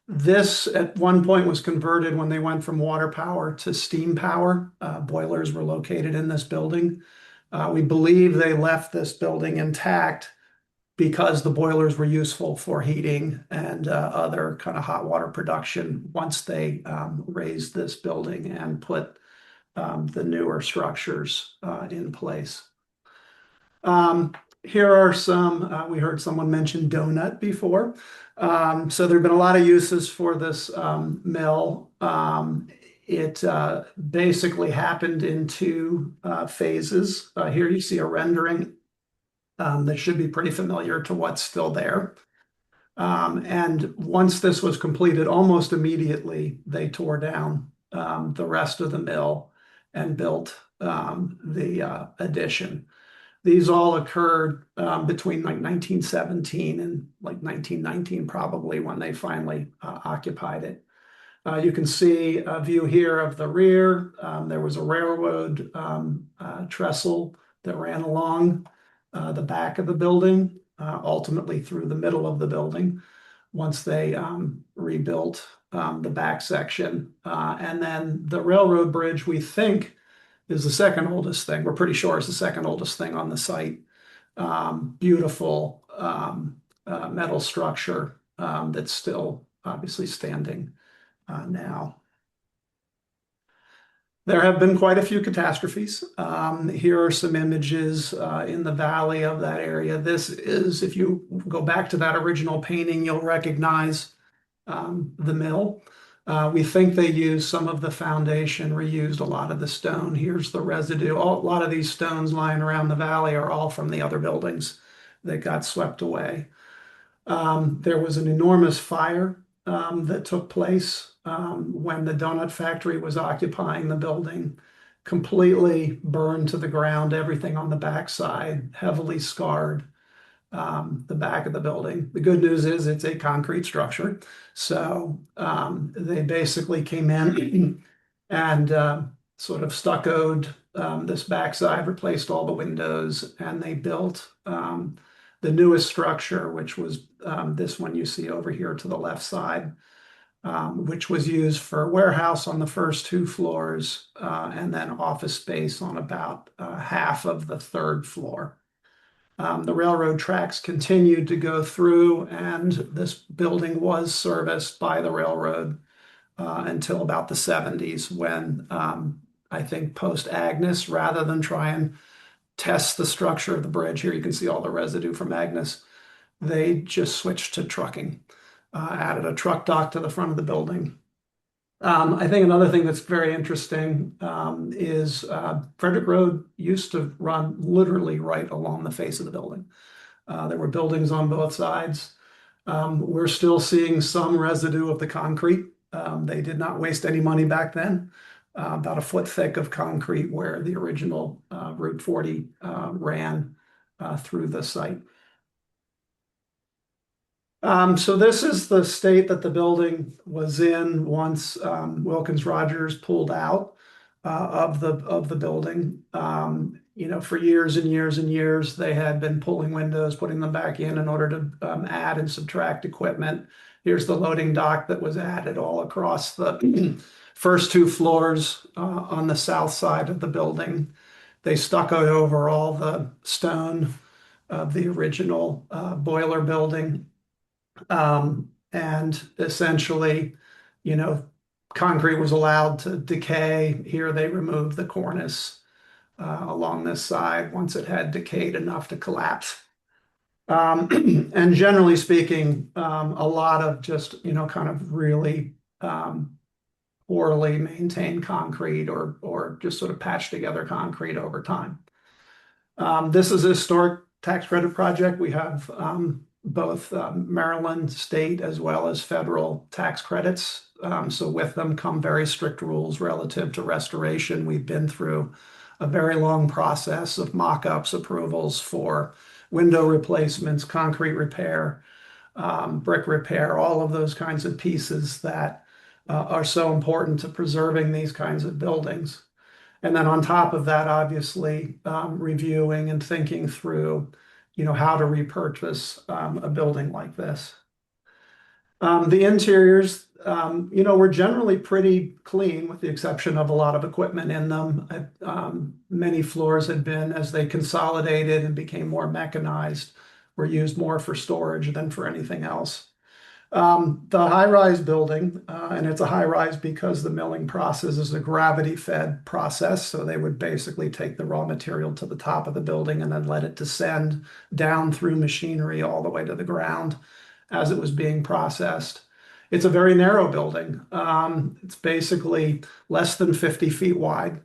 This at one point was converted when they went from water power to steam power. Boilers were located in this building. We believe they left this building intact because the boilers were useful for heating and other kind of hot water production once they raised this building and put the newer structures in place. Here are some, we heard someone mention donut before. So there have been a lot of uses for this mill. It basically happened in two phases. Here you see a rendering that should be pretty familiar to what's still there. And once this was completed, almost immediately, they tore down the rest of the mill and built the addition. These all occurred between like 1917 and like 1919, probably, when they finally occupied it. You can see a view here of the rear. There was a railroad trestle that ran along the back of the building, ultimately through the middle of the building, once they rebuilt the back section. And then the railroad bridge, we think, is the second oldest thing. We're pretty sure it's the second oldest thing on the site. Beautiful metal structure that's still obviously standing now. There have been quite a few catastrophes. Here are some images in the valley of that area. This is, if you go back to that original painting, you'll recognize the mill. We think they used some of the foundation, reused a lot of the stone. Here's the residue. A lot of these stones lying around the valley are all from the other buildings that got swept away. There was an enormous fire that took place when the donut factory was occupying the building, completely burned to the ground, everything on the backside, heavily scarred the back of the building. The good news is it's a concrete structure. So they basically came in and sort of stuccoed this backside, replaced all the windows, and they built the newest structure, which was this one you see over here to the left side, which was used for warehouse on the first two floors and then office space on about half of the third floor. The railroad tracks continued to go through, and this building was serviced by the railroad until about the 70s, when I think post-Agnes, rather than try and test the structure of the bridge, here you can see all the residue from Agnes, they just switched to trucking, added a truck dock to the front of the building. I think another thing that's very interesting is Frederick Road used to run literally right along the face of the building. There were buildings on both sides. We're still seeing some residue of the concrete. They did not waste any money back then. About a foot thick of concrete where the original Route 40 ran through the site. So this is the state that the building was in once Wilkins Rogers pulled out of the building. You know, for years and years and years, they had been pulling windows, putting them back in order to add and subtract equipment. Here's the loading dock that was added all across the first two floors on the south side of the building. They stuccoed over all the stone of the original boiler building. And essentially, you know, concrete was allowed to decay. Here they removed the cornice along this side once it had decayed enough to collapse. And generally speaking, a lot of just, kind of really poorly maintained concrete or just sort of patched together concrete over time. This is a historic tax credit project. We have both Maryland state as well as federal tax credits. So with them come very strict rules relative to restoration. We've been through a very long process of mock-ups, approvals for window replacements, concrete repair, brick repair, all of those kinds of pieces that are so important to preserving these kinds of buildings. And then on top of that, obviously, reviewing and thinking through, how to repurchase a building like this. The interiors, were generally pretty clean with the exception of a lot of equipment in them. Many floors had been, as they consolidated and became more mechanized, were used more for storage than for anything else. The high-rise building, and it's a high-rise because the milling process is a gravity-fed process, so they would basically take the raw material to the top of the building and then let it descend down through machinery all the way to the ground as it was being processed. It's a very narrow building. It's basically less than 50 feet wide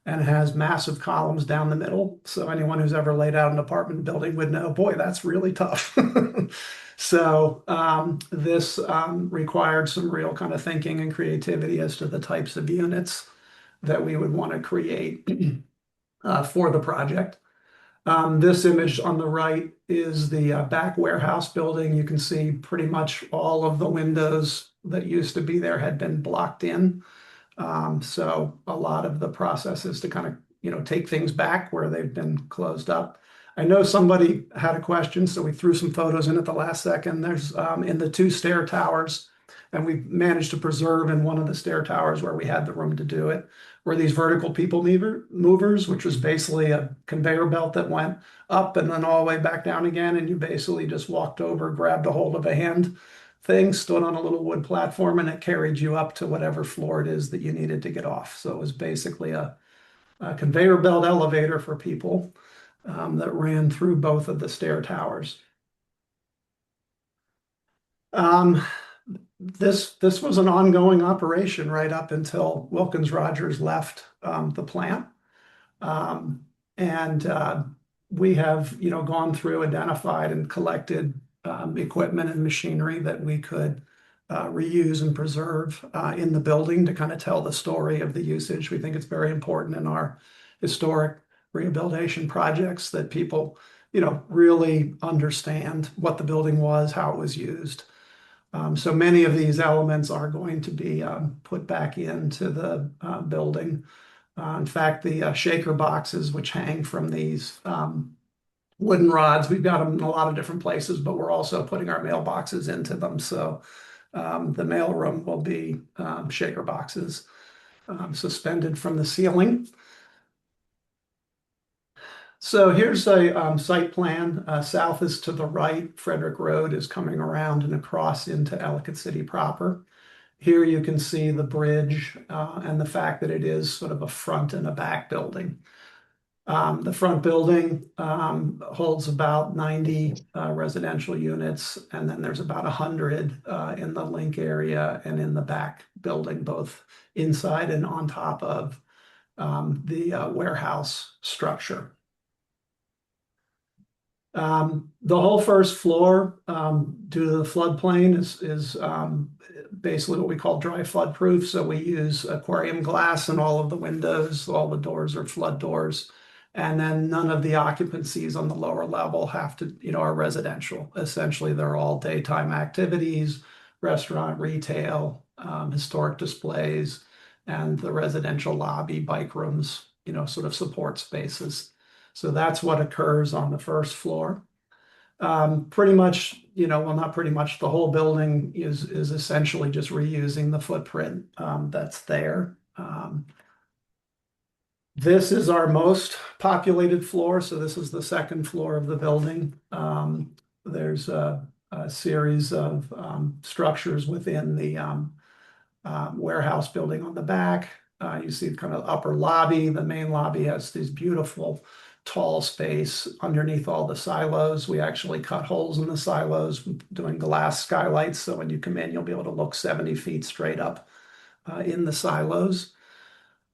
and has massive columns down the middle. So anyone who's ever laid out an apartment building would know, boy, that's really tough. So this required some real kind of thinking and creativity as to the types of units that we would want to create for the project. This image on the right is the back warehouse building. You can see pretty much all of the windows that used to be there had been blocked in. So a lot of the process is to kind of, take things back where they've been closed up. I know somebody had a question, so we threw some photos in at the last second. There's in the 2 stair towers, and we managed to preserve in one of the stair towers where we had the room to do it, were these vertical people movers, which was basically a conveyor belt that went up and then all the way back down again. And you basically just walked over, grabbed a hold of a hand thing, stood on a little wood platform, and it carried you up to whatever floor it is that you needed to get off. So it was basically a conveyor belt elevator for people that ran through both of the stair towers. This was an ongoing operation right up until Wilkins Rogers left the plant. We have, gone through, identified and collected equipment and machinery that we could reuse and preserve in the building to kind of tell the story of the usage. We think it's very important in our historic rehabilitation projects that people, really understand what the building was, how it was used. So many of these elements are going to be put back into the building. In fact, the shaker boxes, which hang from these wooden rods, we've got them in a lot of different places, but we're also putting our mailboxes into them. So the mail room will be shaker boxes suspended from the ceiling. So here's a site plan. South is to the right. Frederick Road is coming around and across into Ellicott City proper. Here you can see the bridge and the fact that it is sort of a front and a back building. The front building holds about 90 residential units, and then there's about 100 in the link area and in the back building, both inside and on top of the warehouse structure. The whole first floor, due to the floodplain, is basically what we call dry flood proof. So we use aquarium glass in all of the windows. All the doors are flood doors. And then none of the occupancies on the lower level have to, are residential. Essentially, they're all daytime activities, restaurant, retail, historic displays, and the residential lobby, bike rooms, sort of support spaces. So that's what occurs on the first floor. Pretty much, well, not pretty much, the whole building is essentially just reusing the footprint that's there. This is our most populated floor. So this is the second floor of the building. There's a series of structures within the warehouse building on the back. You see kind of upper lobby. The main lobby has these beautiful tall space underneath all the silos. We actually cut holes in the silos doing glass skylights. So when you come in, you'll be able to look 70 feet straight up in the silos.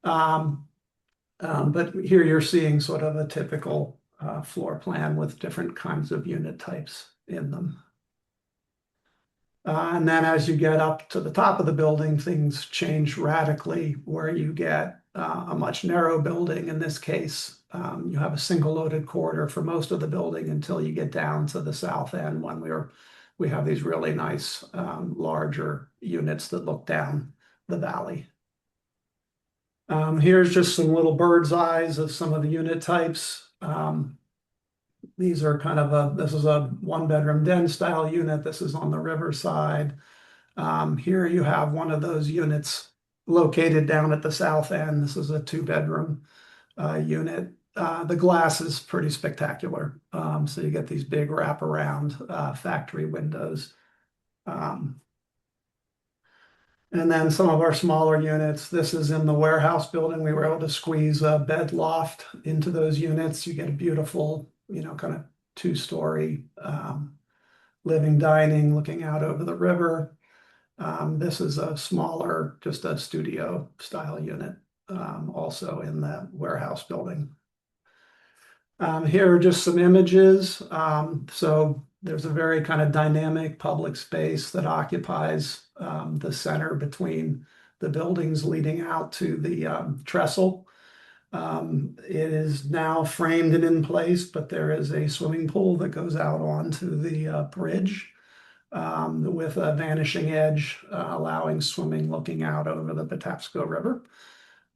But here you're seeing sort of a typical floor plan with different kinds of unit types in them. And then as you get up to the top of the building, things change radically where you get a much narrow building. In this case, you have a single loaded corridor for most of the building until you get down to the south end when we have these really nice larger units that look down the valley. Here's just some little bird's eyes of some of the unit types. These are kind of this is a 1-bedroom den style unit. This is on the riverside. Here you have one of those units located down at the south end. This is a 2-bedroom unit. The glass is pretty spectacular. So you get these big wraparound factory windows. And then some of our smaller units, this is in the warehouse building. We were able to squeeze a bed loft into those units. You get a beautiful, kind of 2-story living dining looking out over the river. This is a smaller, just a studio style unit, also in the warehouse building. Here are just some images. So there's a very kind of dynamic public space that occupies the center between the buildings leading out to the trestle. It is now framed and in place, but there is a swimming pool that goes out onto the bridge with a vanishing edge, allowing swimming looking out over the Patapsco River.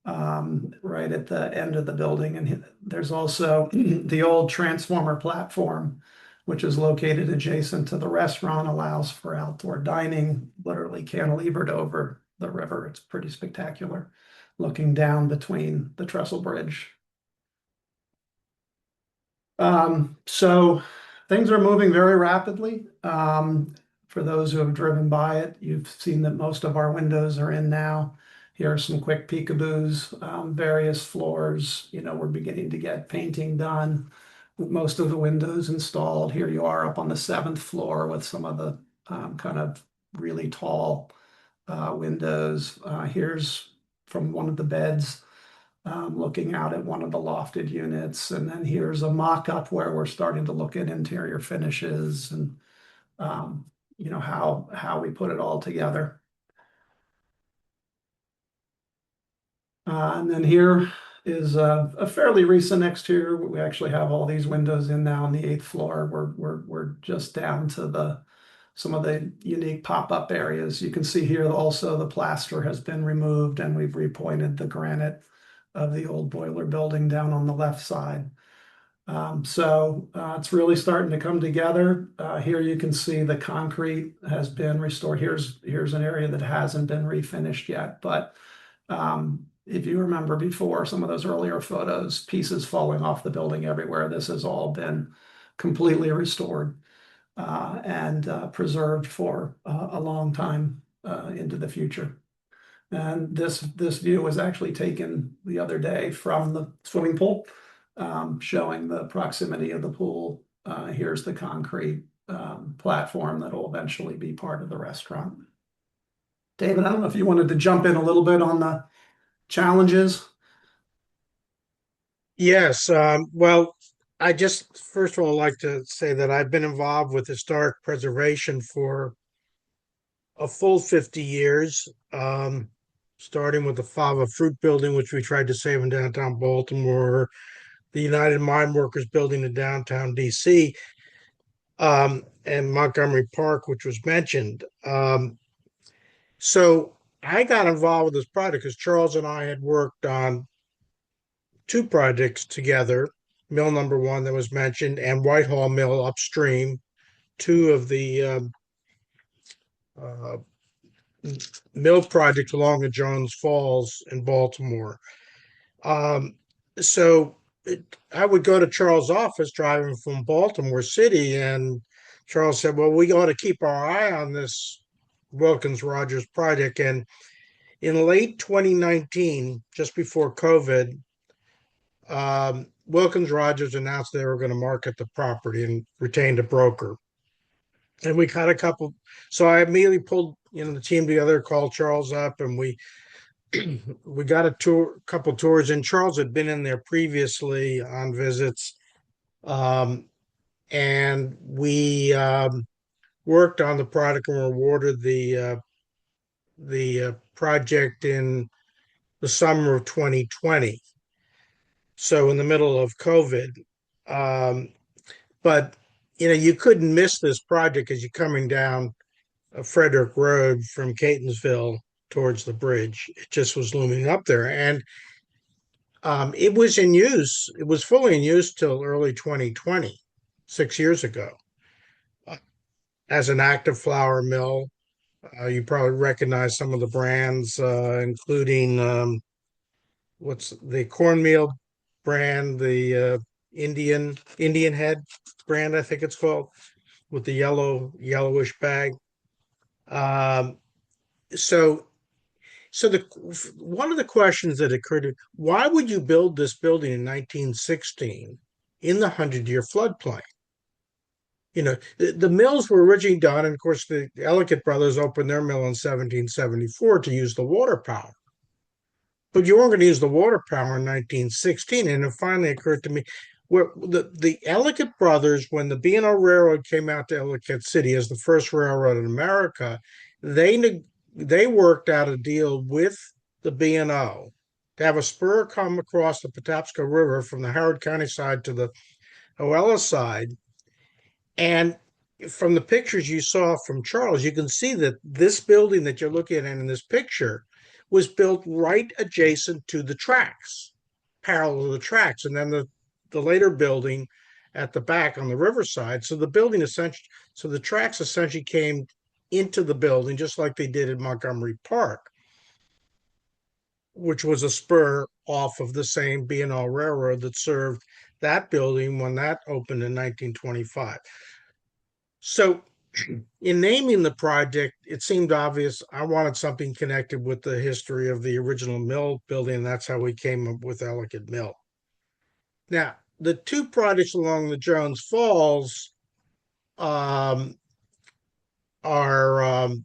Right at the end of the building. And there's also the old transformer platform, which is located adjacent to the restaurant, allows for outdoor dining, literally cantilevered over the river. It's pretty spectacular looking down between the trestle bridge. So things are moving very rapidly. For those who have driven by it, you've seen that most of our windows are in now. Here are some quick peekaboos, various floors. We're beginning to get painting done with most of the windows installed. Here you are up on the 7th floor with some of the kind of really tall windows. Here's from one of the beds looking out at one of the lofted units. And then here's a mock-up where we're starting to look at interior finishes and how we put it all together. And then here is a fairly recent exterior. We actually have all these windows in now on the 8th floor. We're just down to some of the unique pop-up areas. You can see here also the plaster has been removed and we've repointed the granite of the old boiler building down on the left side. So it's really starting to come together. Here you can see the concrete has been restored. Here's an area that hasn't been refinished yet, but if you remember before some of those earlier photos, pieces falling off the building everywhere, this has all been completely restored and preserved for a long time into the future. And this view was actually taken the other day from the swimming pool, showing the proximity of the pool. Here's the concrete platform that will eventually be part of the restaurant. David, I don't know if you wanted to jump in a little bit on the challenges. Yes. Well, I just first of all like to say that I've been involved with historic preservation for a full 50 years, starting with the Fava Fruit Building, which we tried to save in downtown Baltimore, the United Mine Workers Building in downtown DC, and Montgomery Park, which was mentioned. So I got involved with this project because Charles and I had worked on 2 projects together, Mill number 1 that was mentioned and Whitehall Mill upstream, 2 of the mill projects along the Jones Falls in Baltimore. So I would go to Charles' office driving from Baltimore City, and Charles said, well, we ought to keep our eye on this Wilkins Rogers project. And in late 2019, just before COVID, Wilkins Rogers announced they were going to market the property and retained a broker. And we got a couple. So I immediately pulled, the team together, called Charles up, and we we got a couple tours. And Charles had been in there previously on visits, and we worked on the product and were awarded the project in the summer of 2020. So in the middle of COVID, but you couldn't miss this project as you're coming down Frederick Road from Catonsville towards the bridge. It just was looming up there, and it was in use. It was fully in use till early 2020, 6 years ago, as an active flour mill. You probably recognize some of the brands, including what's the cornmeal brand, the Indian Head brand, I think it's called, with the yellowish bag. So one of the questions that occurred to me, why would you build this building in 1916 in the 100-year floodplain? The mills were originally done, and of course the Ellicott brothers opened their mill in 1774 to use the water power. But you weren't going to use the water power in 1916, and it finally occurred to me, where the Ellicott brothers, when the B&O Railroad came out to Ellicott City as the first railroad in America, they worked out a deal with the B&O to have a spur come across the Patapsco River from the Howard County side to the Oella side. And from the pictures you saw from Charles, you can see that this building that you're looking at in this picture was built right adjacent to the tracks, parallel to the tracks. And then the later building at the back on the riverside. So the tracks essentially came into the building just like they did in Montgomery Park, which was a spur off of the same B&O Railroad that served that building when that opened in 1925. So in naming the project, it seemed obvious I wanted something connected with the history of the original mill building, and that's how we came up with Ellicott Mill. Now, the two projects along the Jones Falls are in the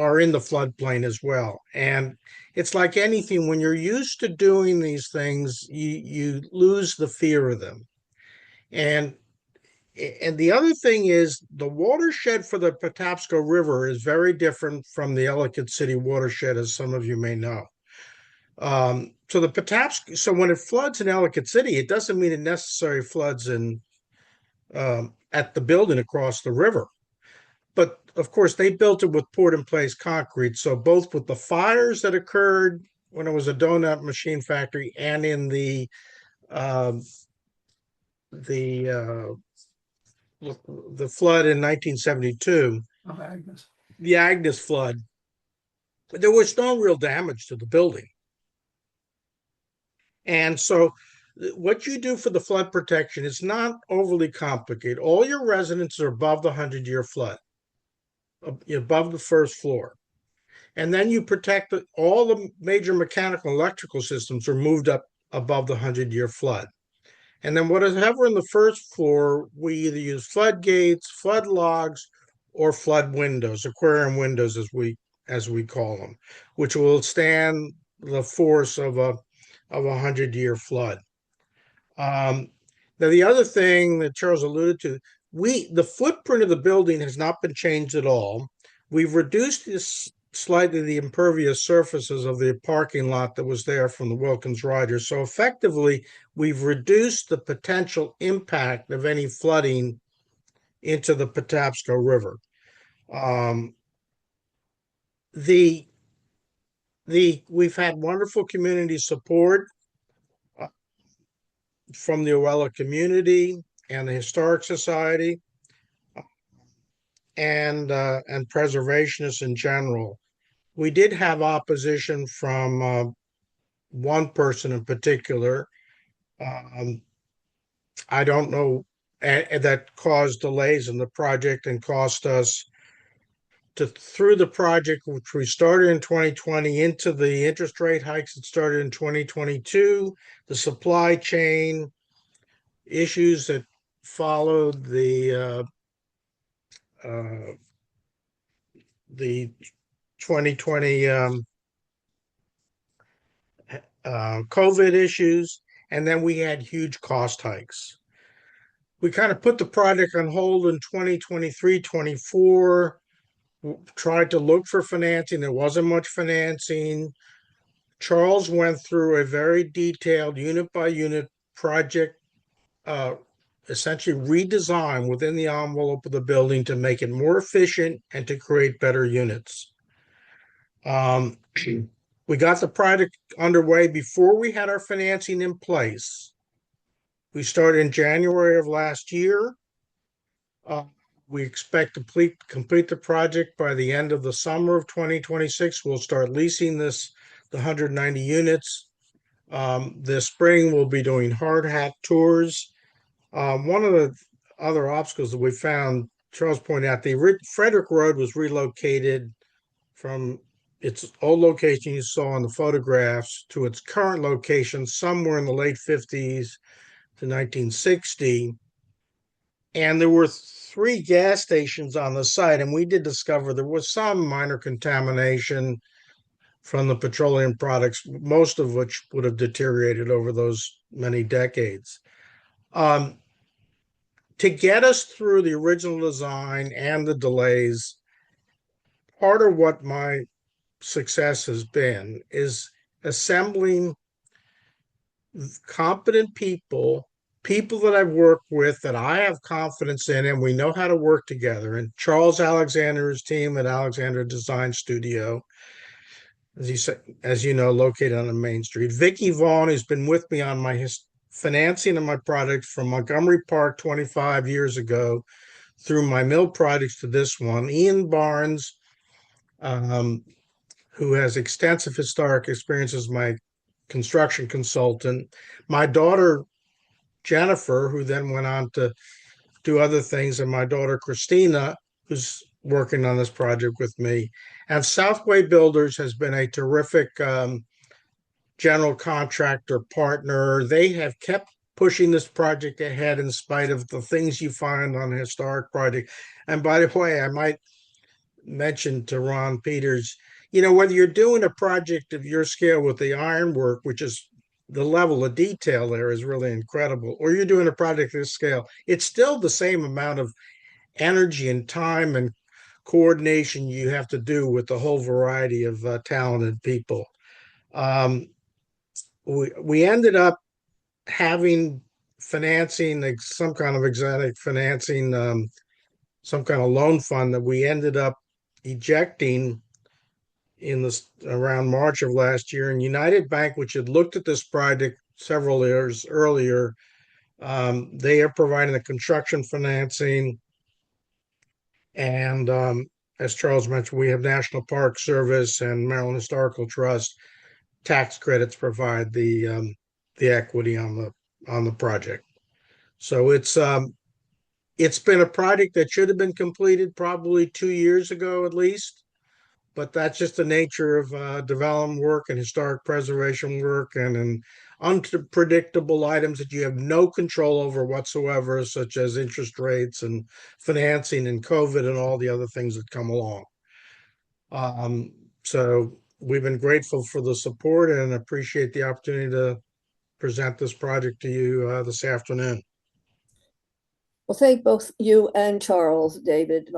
floodplain as well. And it's like anything, when you're used to doing these things, you lose the fear of them. And the other thing is the watershed for the Patapsco River is very different from the Ellicott City watershed, as some of you may know. So when it floods in Ellicott City, it doesn't mean it necessarily floods at the building across the river. But of course, they built it with poured-in-place concrete. So both with the fires that occurred when it was a donut machine factory and in the flood in 1972, Agnes. the Agnes flood, there was no real damage to the building. And so what you do for the flood protection is not overly complicated. All your residents are above the 100-year flood, above the first floor. And then you protect all the major mechanical electrical systems are moved up above the 100-year flood. And then whatever in the first floor, we either use floodgates, flood logs, or flood windows, aquarium windows as we call them, which will stand the force of a 100-year flood. Now, the other thing that Charles alluded to, the footprint of the building has not been changed at all. We've reduced slightly the impervious surfaces of the parking lot that was there from the Wilkins Rogers. So effectively, we've reduced the potential impact of any flooding into the Patapsco River. We've had wonderful community support from the Oella community and the Historic Society and preservationists in general. We did have opposition from one person in particular. I don't know, that caused delays in the project and cost us through the project, which we started in 2020, into the interest rate hikes that started in 2022, the supply chain issues that followed the 2020 COVID issues, and then we had huge cost hikes. We kind of put the project on hold in 2023, 24, tried to look for financing. There wasn't much financing. Charles went through a very detailed unit by unit project, essentially redesign within the envelope of the building to make it more efficient and to create better units. We got the project underway before we had our financing in place. We started in January of last year. We expect to complete the project by the end of the summer of 2026. We'll start leasing the 190 units. This spring, we'll be doing hard hat tours. One of the other obstacles that we found, Charles pointed out, the Frederick Road was relocated from its old location you saw in the photographs to its current location somewhere in the late 50s to 1960. And there were 3 gas stations on the site, and we did discover there was some minor contamination from the petroleum products, most of which would have deteriorated over those many decades. To get us through the original design and the delays, part of what my success has been is assembling competent people that I've worked with that I have confidence in, and we know how to work together. And Charles Alexander's team at Alexander Design Studio, as you know, located on the Main Street. Vicki Vaughn, who's been with me on my financing of my projects from Montgomery Park 25 years ago through my mill projects to this one. Ian Barnes, who has extensive historic experience as my construction consultant. My daughter, Jennifer, who then went on to do other things, and my daughter, Christina, who's working on this project with me. And Southway Builders has been a terrific general contractor partner. They have kept pushing this project ahead in spite of the things you find on a historic project. And by the way, I might mention to Ron Peters, whether you're doing a project of your scale with the ironwork, which is the level of detail there is really incredible, or you're doing a project of this scale, it's still the same amount of energy and time and coordination you have to do with the whole variety of talented people. We ended up having financing, like some kind of exotic financing, some kind of loan fund that we ended up ejecting around March of last year. And United Bank, which had looked at this project several years earlier, they are providing the construction financing. And as Charles mentioned, we have National Park Service and Maryland Historical Trust tax credits provide the equity on the project. So it's been a project that should have been completed probably 2 years ago at least, but that's just the nature of development work and historic preservation work and unpredictable items that you have no control over whatsoever, such as interest rates and financing and COVID and all the other things that come along. So we've been grateful for the support and appreciate the opportunity to present this project to you this afternoon. Well, thank both you and Charles, David,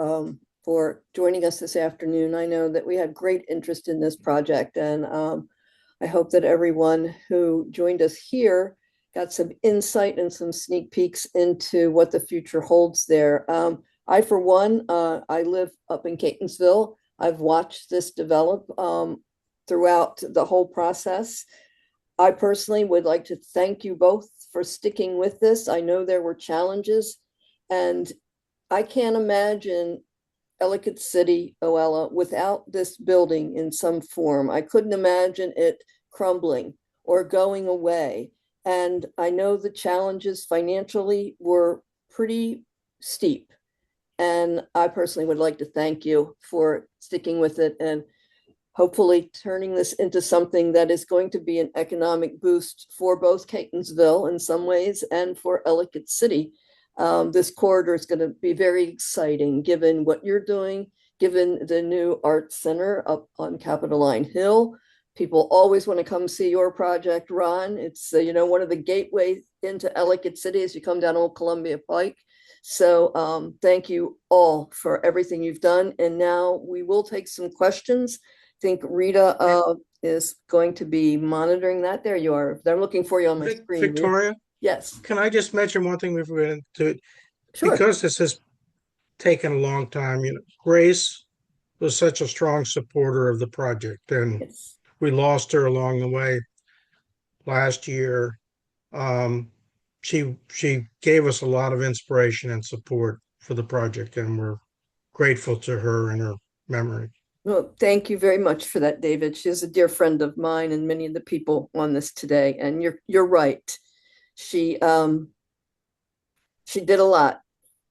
for joining us this afternoon. I know that we had great interest in this project, and I hope that everyone who joined us here got some insight and some sneak peeks into what the future holds there. I, for one, I live up in Catonsville. I've watched this develop throughout the whole process. I personally would like to thank you both for sticking with this. I know there were challenges, and I can't imagine Ellicott City, Oella, without this building in some form. I couldn't imagine it crumbling or going away. And I know the challenges financially were pretty steep. And I personally would like to thank you for sticking with it and hopefully turning this into something that is going to be an economic boost for both Catonsville in some ways and for Ellicott City. This corridor is going to be very exciting given what you're doing, given the new art center up on Capitoline Hill. People always want to come see your project, Ron. It's one of the gateways into Ellicott City as you come down Old Columbia Pike. So thank you all for everything you've done. And now we will take some questions. I think Rita is going to be monitoring that. There you are. They're looking for you on my screen. Victoria, Yes, can I just mention one thing before we get into it? sure. Because this has taken a long time, Grace was such a strong supporter of the project, and Yes. we lost her along the way last year. She gave us a lot of inspiration and support for the project, and we're grateful to her and her memory. Well, thank you very much for that, David. She's a dear friend of mine and many of the people on this today. And you're right. She did a lot.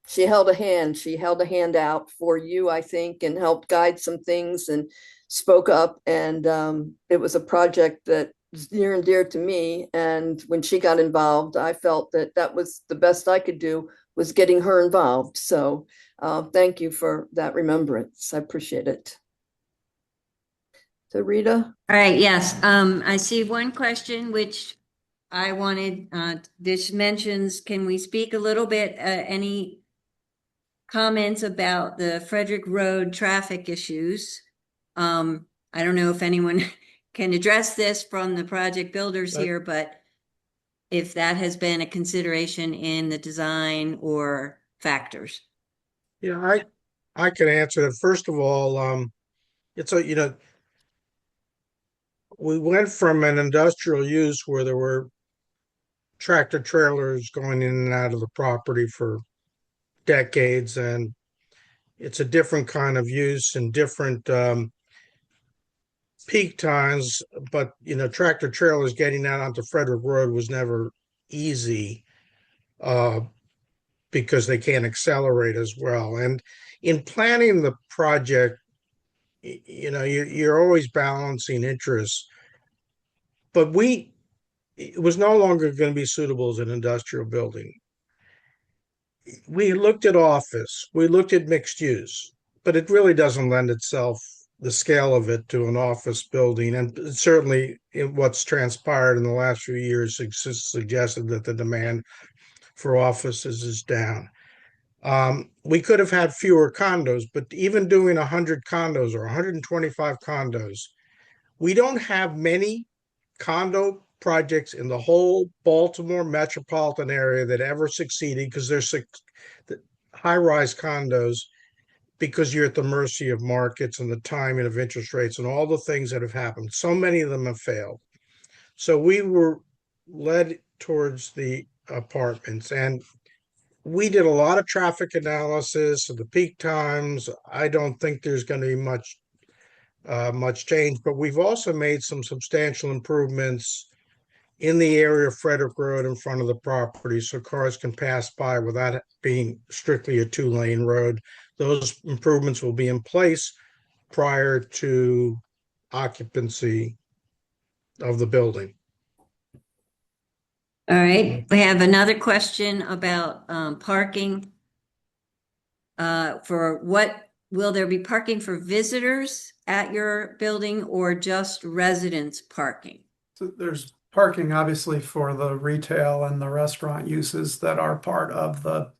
She held a hand. She held a hand out for you, I think, and helped guide some things and spoke up. And it was a project that is near and dear to me. And when she got involved, I felt that that was the best I could do was getting her involved. So thank you for that remembrance. I appreciate it. So Rita? All right, yes. I see one question which I wanted, this mentions, can we speak a little bit, any comments about the Frederick Road traffic issues? I don't know if anyone can address this from the project builders Right. here, but if that has been a consideration in the design or factors. Yeah, I can answer that. First of all, we went from an industrial use where there were tractor trailers going in and out of the property for decades, and it's a different kind of use and different peak times. But tractor trailers getting out onto Frederick Road was never easy because they can't accelerate as well. And in planning the project, you're always balancing interests. But it was no longer going to be suitable as an industrial building. We looked at office, we looked at mixed use, but it really doesn't lend itself, the scale of it, to an office building. And certainly what's transpired in the last few years suggested that the demand for offices is down. We could have had fewer condos, but even doing 100 condos or 125 condos, we don't have many condo projects in the whole Baltimore metropolitan area that ever succeeded because they're high-rise condos, because you're at the mercy of markets and the timing of interest rates and all the things that have happened. So many of them have failed. So we were led towards the apartments, and we did a lot of traffic analysis of the peak times. I don't think there's going to be much change, but we've also made some substantial improvements in the area of Frederick Road in front of the property so cars can pass by without it being strictly a 2-lane road. Those improvements will be in place prior to occupancy of the building. All right, we have another question about parking. Will there be parking for visitors at your building or just residents parking? So there's parking obviously for the retail and the restaurant uses that are part of the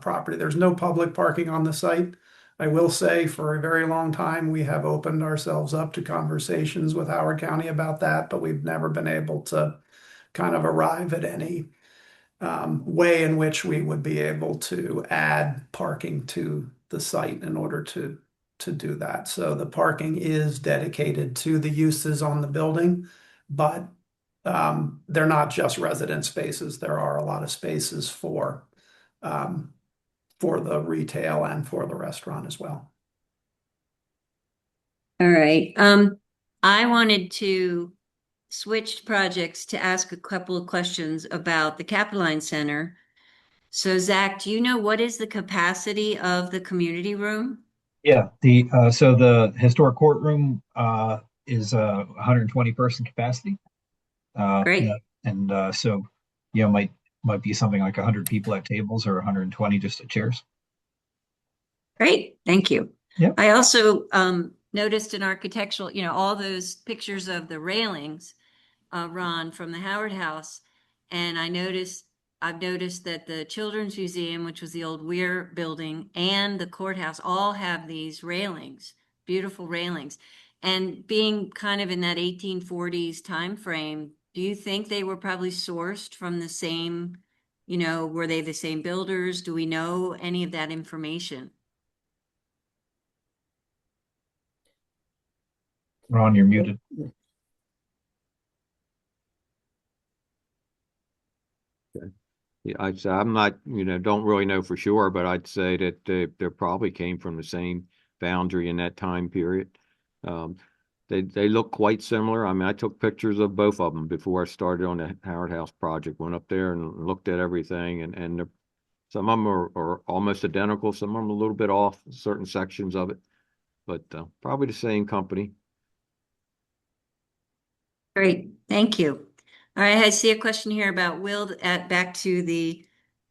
property. There's no public parking on the site. I will say for a very long time, we have opened ourselves up to conversations with Howard County about that, but we've never been able to kind of arrive at any way in which we would be able to add parking to the site in order to do that. So the parking is dedicated to the uses on the building, but they're not just resident spaces. There are a lot of spaces for the retail and for the restaurant as well. All right. I wanted to switch projects to ask a couple of questions about the Capitoline Center. So Zach, do you know what is the capacity of the community room? Yeah, the historic courtroom is 120 person capacity. Great, So might be something like 100 people at tables or 120 just at chairs. great, thank you. Yep. I also noticed an architectural, all those pictures of the railings, Ron, from the Howard House. And I've noticed that the Children's Museum, which was the old Weir building, and the courthouse all have these railings, beautiful railings. And being kind of in that 1840s time frame, do you think they were probably sourced from the same, were they the same builders? Do we know any of that information? Ron, you're muted. Yeah, I'd say I'm not, don't really know for sure, but I'd say that they probably came from the same foundry in that time period. They look quite similar. I mean, I took pictures of both of them before I started on the Howard House project. Went up there and looked at everything, and some of them are almost identical. Some of them a little bit off certain sections of it, but probably the same company. Great, thank you. All right, I see a question here about back to the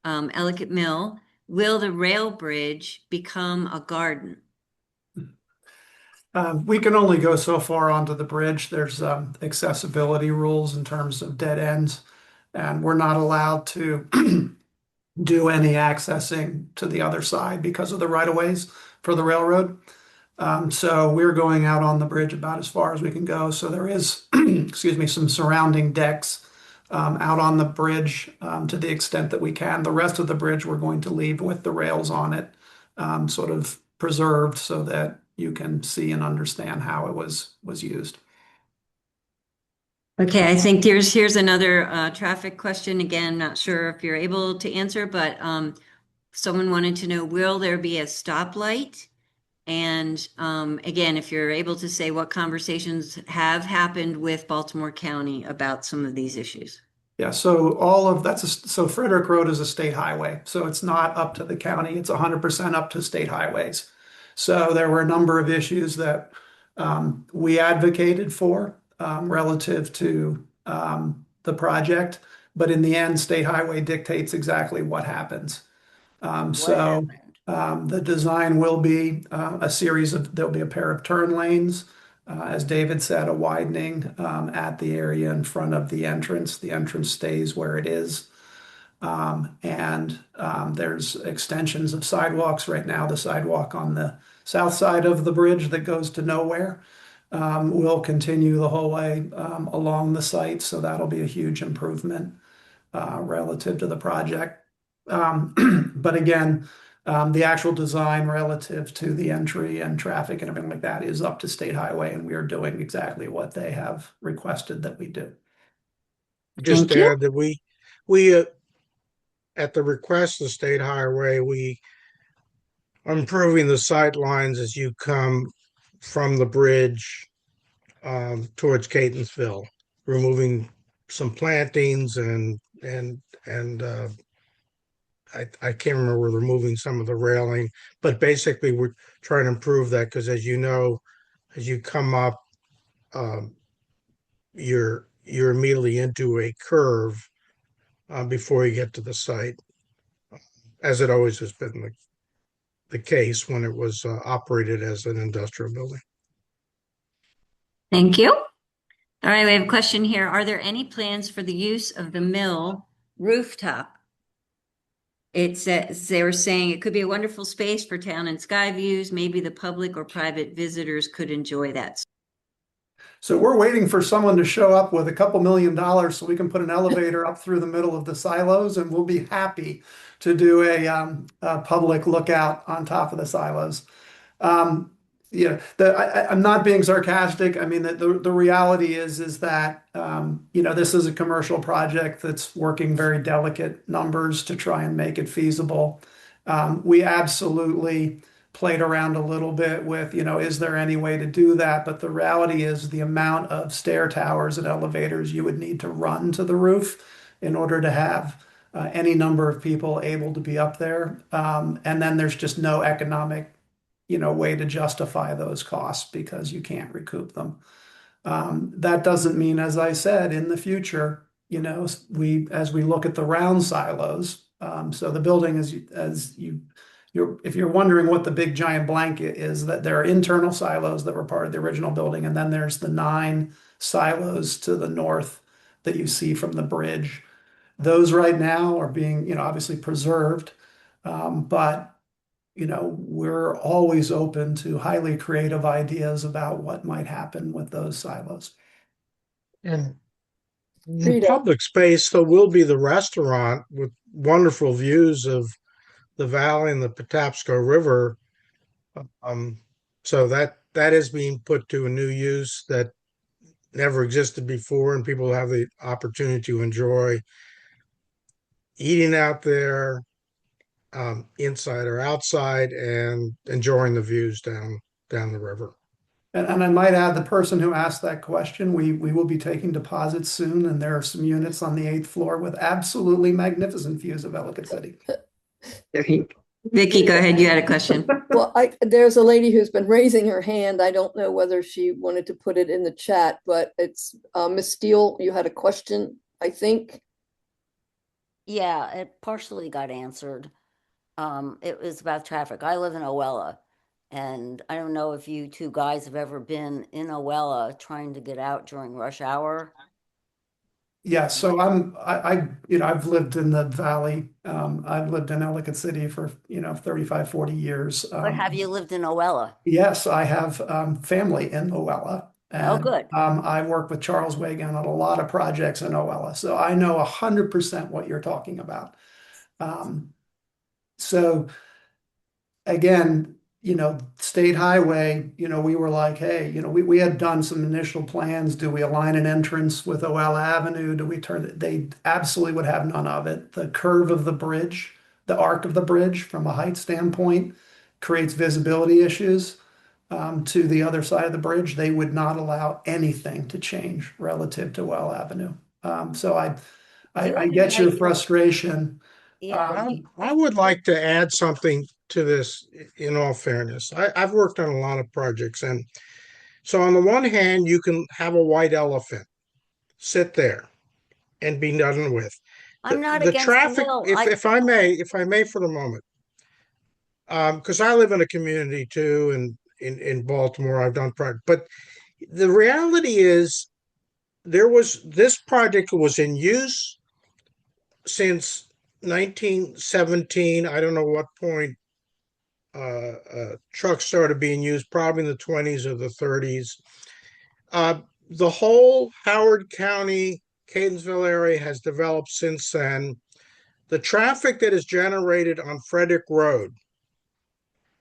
Ellicott Mill. Will the rail bridge become a garden? We can only go so far onto the bridge. There's accessibility rules in terms of dead ends, and we're not allowed to do any accessing to the other side because of the right-of-ways for the railroad. So we're going out on the bridge about as far as we can go. So there is, excuse me, some surrounding decks out on the bridge to the extent that we can. The rest of the bridge we're going to leave with the rails on it, sort of preserved so that you can see and understand how it was used. Okay, I think here's another traffic question. Again, not sure if you're able to answer, but someone wanted to know, will there be a stoplight? And again, if you're able to say what conversations have happened with Baltimore County about some of these issues. Yeah, so all of so Frederick Road is a state highway, so it's not up to the county. It's 100% up to state highways. So there were a number of issues that we advocated for relative to the project, but in the end, state highway dictates exactly what happens. The design will be there'll be a pair of turn lanes. As David said, a widening at the area in front of the entrance. The entrance stays where it is. There's extensions of sidewalks right now. The sidewalk on the south side of the bridge that goes to nowhere will continue the whole way along the site. So that'll be a huge improvement relative to the project. But again, the actual design relative to the entry and traffic and everything like that is up to state highway, and we are doing exactly what they have requested that we do. Just Thank you. add that we at the request of state highway, we are improving the sight lines as you come from the bridge towards Catonsville, removing some plantings and I can't remember, we're removing some of the railing, but basically we're trying to improve that because, as you know, as you come up, you're immediately into a curve before you get to the site, as it always has been the case when it was operated as an industrial building. Thank you. All right, we have a question here. Are there any plans for the use of the mill rooftop? It says they were saying it could be a wonderful space for town and sky views. Maybe the public or private visitors could enjoy that. So we're waiting for someone to show up with a couple $1 million so we can put an elevator up through the middle of the silos, and we'll be happy to do a public lookout on top of the silos. I'm not being sarcastic. I mean, the reality is that this is a commercial project that's working very delicate numbers to try and make it feasible. We absolutely played around a little bit with, is there any way to do that? But the reality is the amount of stair towers and elevators you would need to run to the roof in order to have any number of people able to be up there. And then there's just no economic, way to justify those costs because you can't recoup them. That doesn't mean, as I said, in the future, as we look at the round silos, so the building if you're wondering what the big giant blanket is, that there are internal silos that were part of the original building, and then there's the 9 silos to the north that you see from the bridge. Those right now are being, obviously preserved, but we're always open to highly creative ideas about what might happen with those silos. And in Rita. public space, there will be the restaurant with wonderful views of the valley and the Patapsco River. So that is being put to a new use that never existed before, and people have the opportunity to enjoy eating out there, inside or outside, and enjoying the views down the river. And I might add, the person who asked that question, we will be taking deposits soon, and there are some units on the 8th floor with absolutely magnificent views of Ellicott City. Vicki, go ahead. You had a question. Well, there's a lady who's been raising her hand. I don't know whether she wanted to put it in the chat, but it's Miss Steele. You had a question, I think. Yeah, it partially got answered. It was about traffic. I live in Oella, and I don't know if you two guys have ever been in Oella trying to get out during rush hour. Yeah, so I've lived in the valley. I've lived in Ellicott City for, 35, 40 years. But have you lived in Oella? Yes, I have family in Oella. Oh, And, good. I work with Charles Wagan on a lot of projects in Oella, so I know 100% what you're talking about. So again, State Highway, we were like, hey, we had done some initial plans. Do we align an entrance with Oella Avenue? Do we turn it? They absolutely would have none of it. The curve of the bridge, the arc of the bridge from a height standpoint creates visibility issues to the other side of the bridge. They would not allow anything to change relative to Oella Avenue. So I get your frustration. Yeah. I would like to add something to this in all fairness. I've worked on a lot of projects, and so on the one hand, you can have a white elephant sit there and be done with. I'm not The against traffic, the mill. if I may for the moment, because I live in a community too, and in Baltimore, I've done projects, but the reality is this project was in use since 1917. I don't know what point trucks started being used, probably in the 20s or the 30s. The whole Howard County, Catonsville area has developed since then. The traffic that is generated on Frederick Road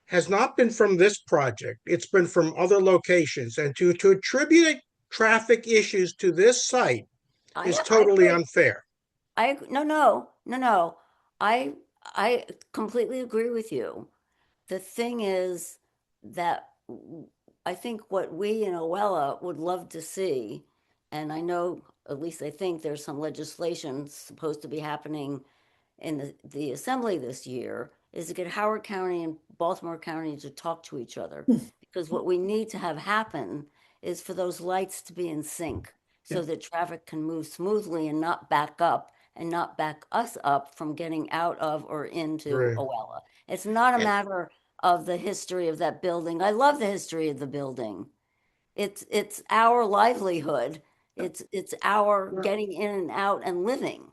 has not been from this project. It's been from other locations. And to attribute traffic issues to this site is totally unfair. No. I completely agree with you. The thing is that I think what we in Oella would love to see, and I know, at least I think there's some legislation supposed to be happening in the assembly this year, is to get Howard County and Baltimore County to talk to each other. Because what we need to have happen is for those lights to be in sync so that traffic can move smoothly and not back up and not back us up from getting out of or into Oella. It's not a matter of the history of that building. I love the history of the building. It's our livelihood. It's our getting in and out and living.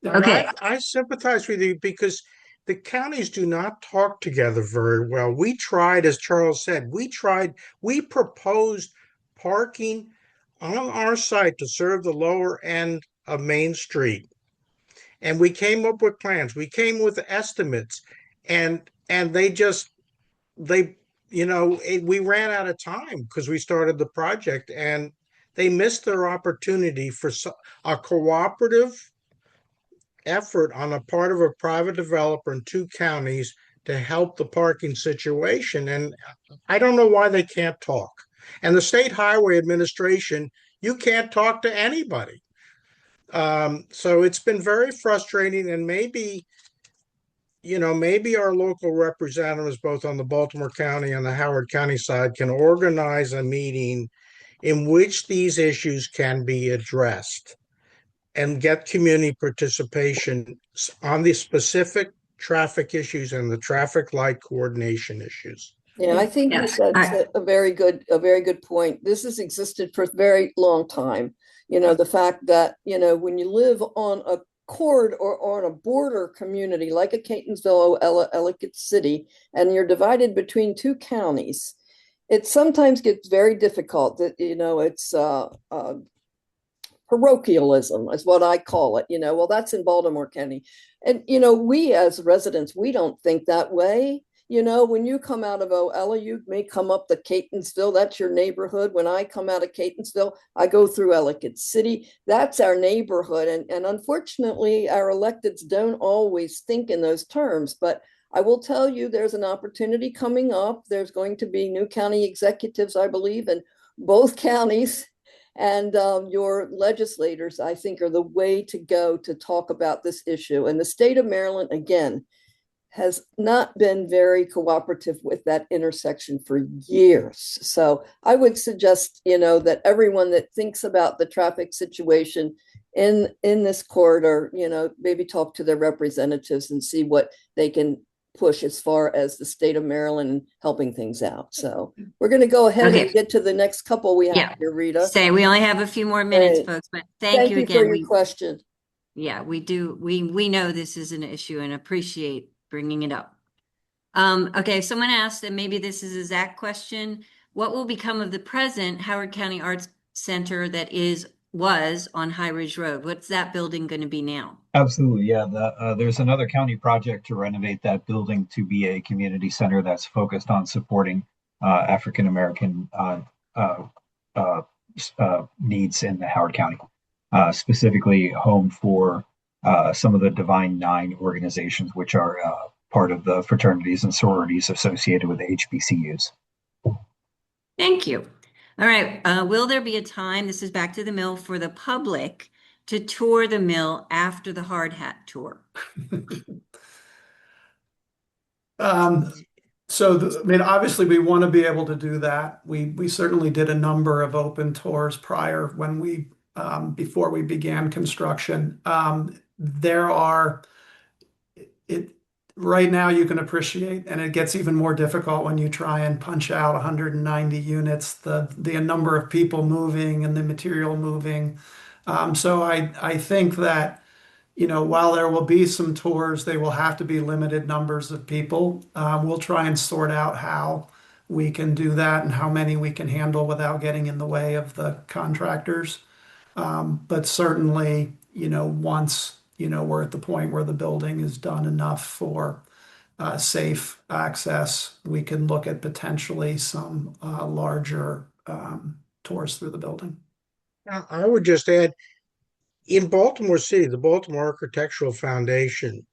Okay. I sympathize with you because the counties do not talk together very well. We tried, as Charles said, we proposed parking on our site to serve the lower end of Main Street. And we came up with plans. We came with estimates, and we ran out of time because we started the project, and they missed their opportunity for a cooperative effort on the part of a private developer in 2 counties to help the parking situation. And I don't know why they can't talk. And the State Highway Administration, you can't talk to anybody. So it's been very frustrating, and maybe, maybe our local representatives, both on the Baltimore County and the Howard County side, can organize a meeting in which these issues can be addressed and get community participation on the specific traffic issues and the traffic light coordination issues. Yeah, I think Yes, that's a very good point. This has existed for a very long time. The fact that, when you live on a corridor or on a border community like a Catonsville, Oella, Ellicott City, and you're divided between two counties, it sometimes gets very difficult. That it's parochialism is what I call it. Well, that's in Baltimore County, and we as residents, we don't think that way. When you come out of Oella, you may come up to Catonsville. That's your neighborhood. When I come out of Catonsville, I go through Ellicott City. That's our neighborhood. And unfortunately, our electeds don't always think in those terms. But I will tell you, there's an opportunity coming up. There's going to be new county executives, I believe, in both counties. And your legislators, I think, are the way to go to talk about this issue. And the state of Maryland, again, has not been very cooperative with that intersection for years. So I would suggest, that everyone that thinks about the traffic situation in this corridor, maybe talk to their representatives and see what they can push as far as the state of Maryland helping things out. So we're going to go ahead and get to the next couple we have here, Rita. Say we only have a few more minutes, Right. folks, but thank you again. For your question. Yeah, we do. We know this is an issue and appreciate bringing it up. Okay, someone asked, and maybe this is a Zach question, what will become of the present Howard County Arts Center that was on High Ridge Road? What's that building going to be now? Absolutely, yeah. There's another county project to renovate that building to be a community center that's focused on supporting African American needs in the Howard County, specifically home for some of the Divine Nine organizations, which are part of the fraternities and sororities associated with the HBCUs. Thank you. All right. Will there be a time, this is back to the mill, for the public to tour the mill after the hard hat tour? Obviously we want to be able to do that. We certainly did a number of open tours prior when before we began construction. Right now you can appreciate, and it gets even more difficult when you try and punch out 190 units, the number of people moving and the material moving. So I think that, while there will be some tours, they will have to be limited numbers of people. We'll try and sort out how we can do that and how many we can handle without getting in the way of the contractors. But certainly, once, we're at the point where the building is done enough for safe access, we can look at potentially some larger tours through the building. Now, I would just add, in Baltimore City, the Baltimore Architectural Foundation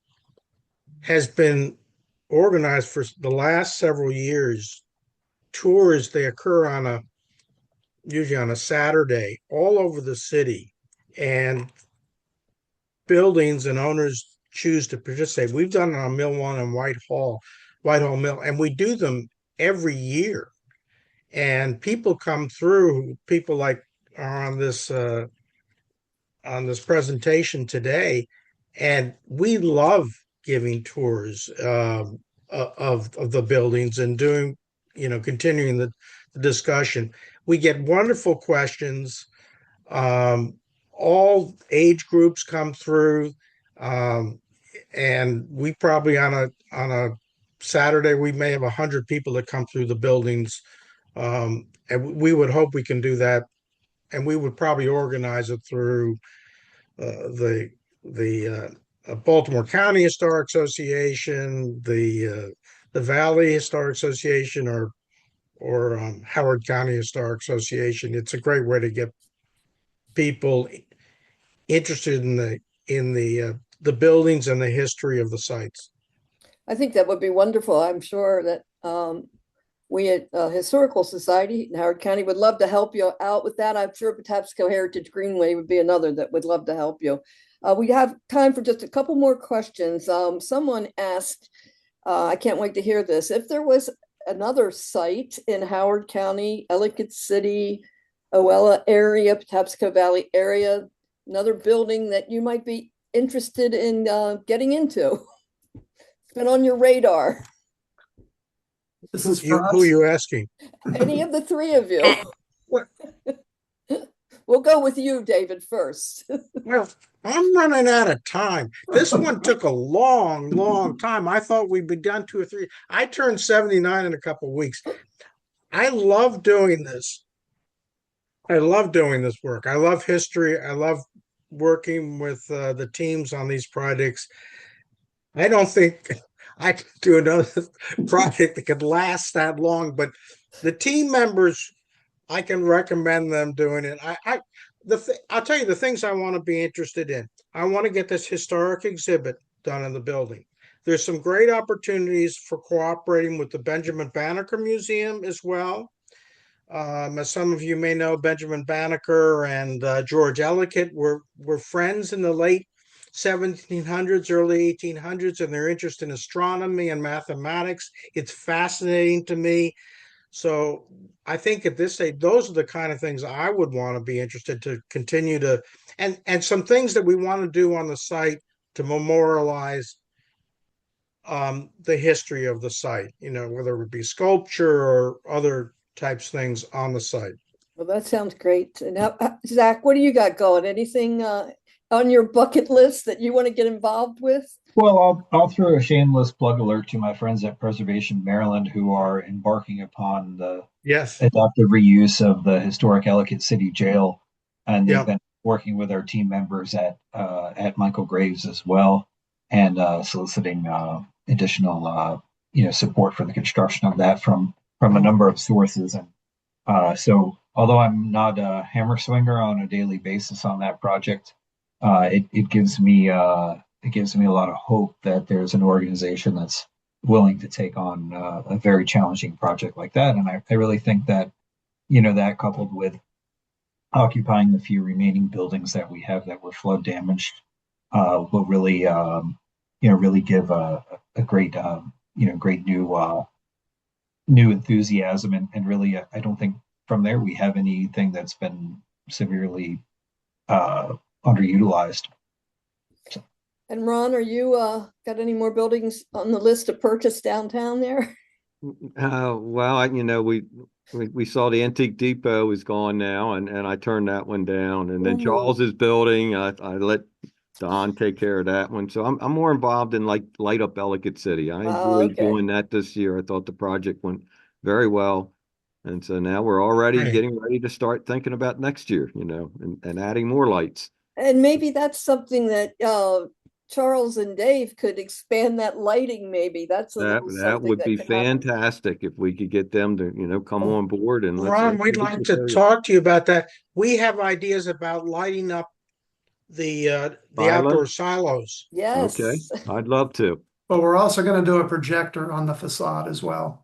has been organized for the last several years. Tours, they occur usually on a Saturday all over the city, and buildings and owners choose to participate. We've done it on Mill One and Whitehall Mill, and we do them every year. And people come through, people like are on this presentation today, and we love giving tours of the buildings and doing, continuing the discussion. We get wonderful questions. All age groups come through, and we probably on a Saturday we may have 100 people that come through the buildings, and we would hope we can do that, and we would probably organize it through the Baltimore County Historic Association, the Valley Historic Association, or Howard County Historic Association. It's a great way to get people interested in the buildings and the history of the sites. I think that would be wonderful. I'm sure that we at Historical Society in Howard County would love to help you out with that. I'm sure Patapsco Heritage Greenway would be another that would love to help you. We have time for just a couple more questions. Someone asked, I can't wait to hear this, if there was another site in Howard County, Ellicott City, Oella area, Patapsco Valley area, another building that you might be interested in getting into. It's been on your radar. This is Who for are us. you asking? Any of the three of you. What? We'll go with you, David, first. Well, I'm running out of time. This one took a long time. I thought we'd be done 2 or 3. I turned 79 in a couple of weeks. I love doing this. I love doing this work. I love history. I love working with the teams on these projects. I don't think I could do another project that could last that long, but the team members, I can recommend them doing it. I'll tell you the things I want to be interested in. I want to get this historic exhibit done in the building. There's some great opportunities for cooperating with the Benjamin Banneker Museum as well. As some of you may know, Benjamin Banneker and George Ellicott were friends in the late 1700s, early 1800s, and their interest in astronomy and mathematics. It's fascinating to me. So I think at this stage, those are the kind of things I would want to be interested to continue to, and some things that we want to do on the site to memorialize the history of the site, whether it be sculpture or other types of things on the site. Well, that sounds great. Now, Zach, what do you got going? Anything on your bucket list that you want to get involved with? Well, I'll throw a shameless plug alert to my friends at Preservation Maryland who are embarking upon the Yes. adaptive reuse of the historic Ellicott City Jail, and they've Yep. been working with our team members at Michael Graves as well, and soliciting additional support for the construction of that from a number of sources. And so, although I'm not a hammer swinger on a daily basis on that project, it gives me a lot of hope that there's an organization that's willing to take on a very challenging project like that. And I really think that, that coupled with occupying the few remaining buildings that we have that were flood damaged, will really, really give a great, great new enthusiasm. And really, I don't think from there we have anything that's been severely underutilized. And Ron, are you got any more buildings on the list to purchase downtown there? Well, we saw the Antique Depot is gone now, and I turned that one down. And then Ooh. Charles's building, I let Don take care of that one. So I'm more involved in like light up Ellicott City. I enjoyed Okay. doing that this year. I thought the project went very well. And so now we're already Right. getting ready to start thinking about next year, and adding more lights. And maybe that's something that Charles and Dave could expand that lighting. Maybe that's a That little that something would that be could happen. fantastic if we could get them to, come on board and Ron, let's we'd get like this to area. talk to you about that. We have ideas about lighting up the Silo? outdoor silos. Yes. Okay, I'd love to. But we're also going to do a projector on the facade as well.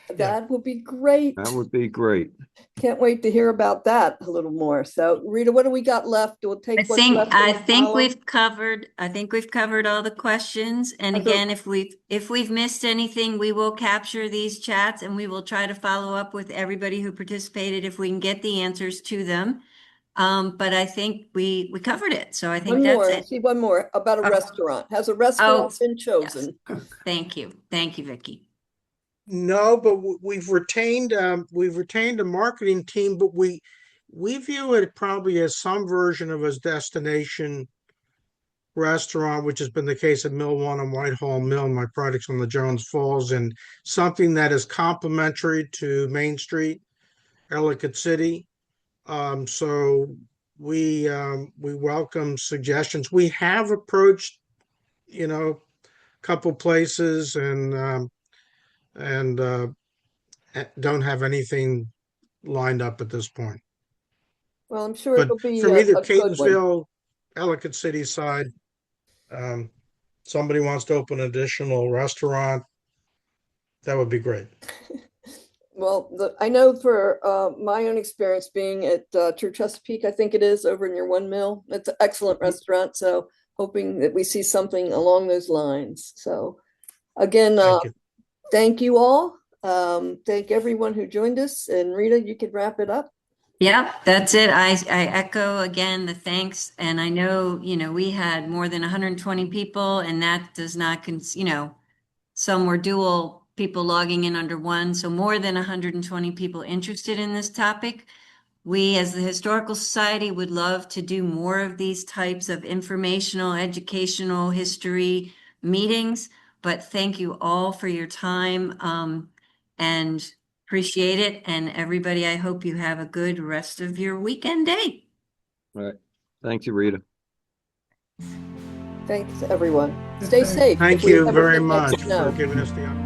That would be great. That would be great. Can't wait to hear about that a little more. So Rita, what do we got left? We'll take I what's think left I in the think column. we've covered all the questions. And I thought- again, if we've missed anything, we will capture these chats and we will try to follow up with everybody who participated if we can get the answers to them. But I think we covered it. So I think One that's more, it. see one more about a Oh. restaurant. Has a restaurant Oh, been chosen? Thank you. Thank you, Vicky. No, but we've retained a marketing team, but we view it probably as some version of a destination restaurant, which has been the case at Mill One and Whitehall Mill, my projects on the Jones Falls, and something that is complementary to Main Street, Ellicott City. So we welcome suggestions. We have approached, a couple places and don't have anything lined up at this point. Well, I'm sure But it'll be from a either good one. Catonsville, Ellicott City side, somebody wants to open an additional restaurant, that would be great. Well, I know for my own experience being at True Chesapeake, I think it is over near One Mill. It's an excellent restaurant. So hoping that we see something along those lines. So again, Thank you. thank you all. Thank everyone who joined us. And Rita, you could wrap it up. Yeah, that's it. I echo again the thanks. And I know, we had more than 120 people, and that does not, some were dual people logging in under one. So more than 120 people interested in this topic. We, as the Historical Society, would love to do more of these types of informational, educational history meetings. But thank you all for your time, and appreciate it. And everybody, I hope you have a good rest of your weekend day. All right. Thank you, Rita. Thanks, everyone. Stay safe. Thank If we you ever very get next much snow. for giving us the opportunity.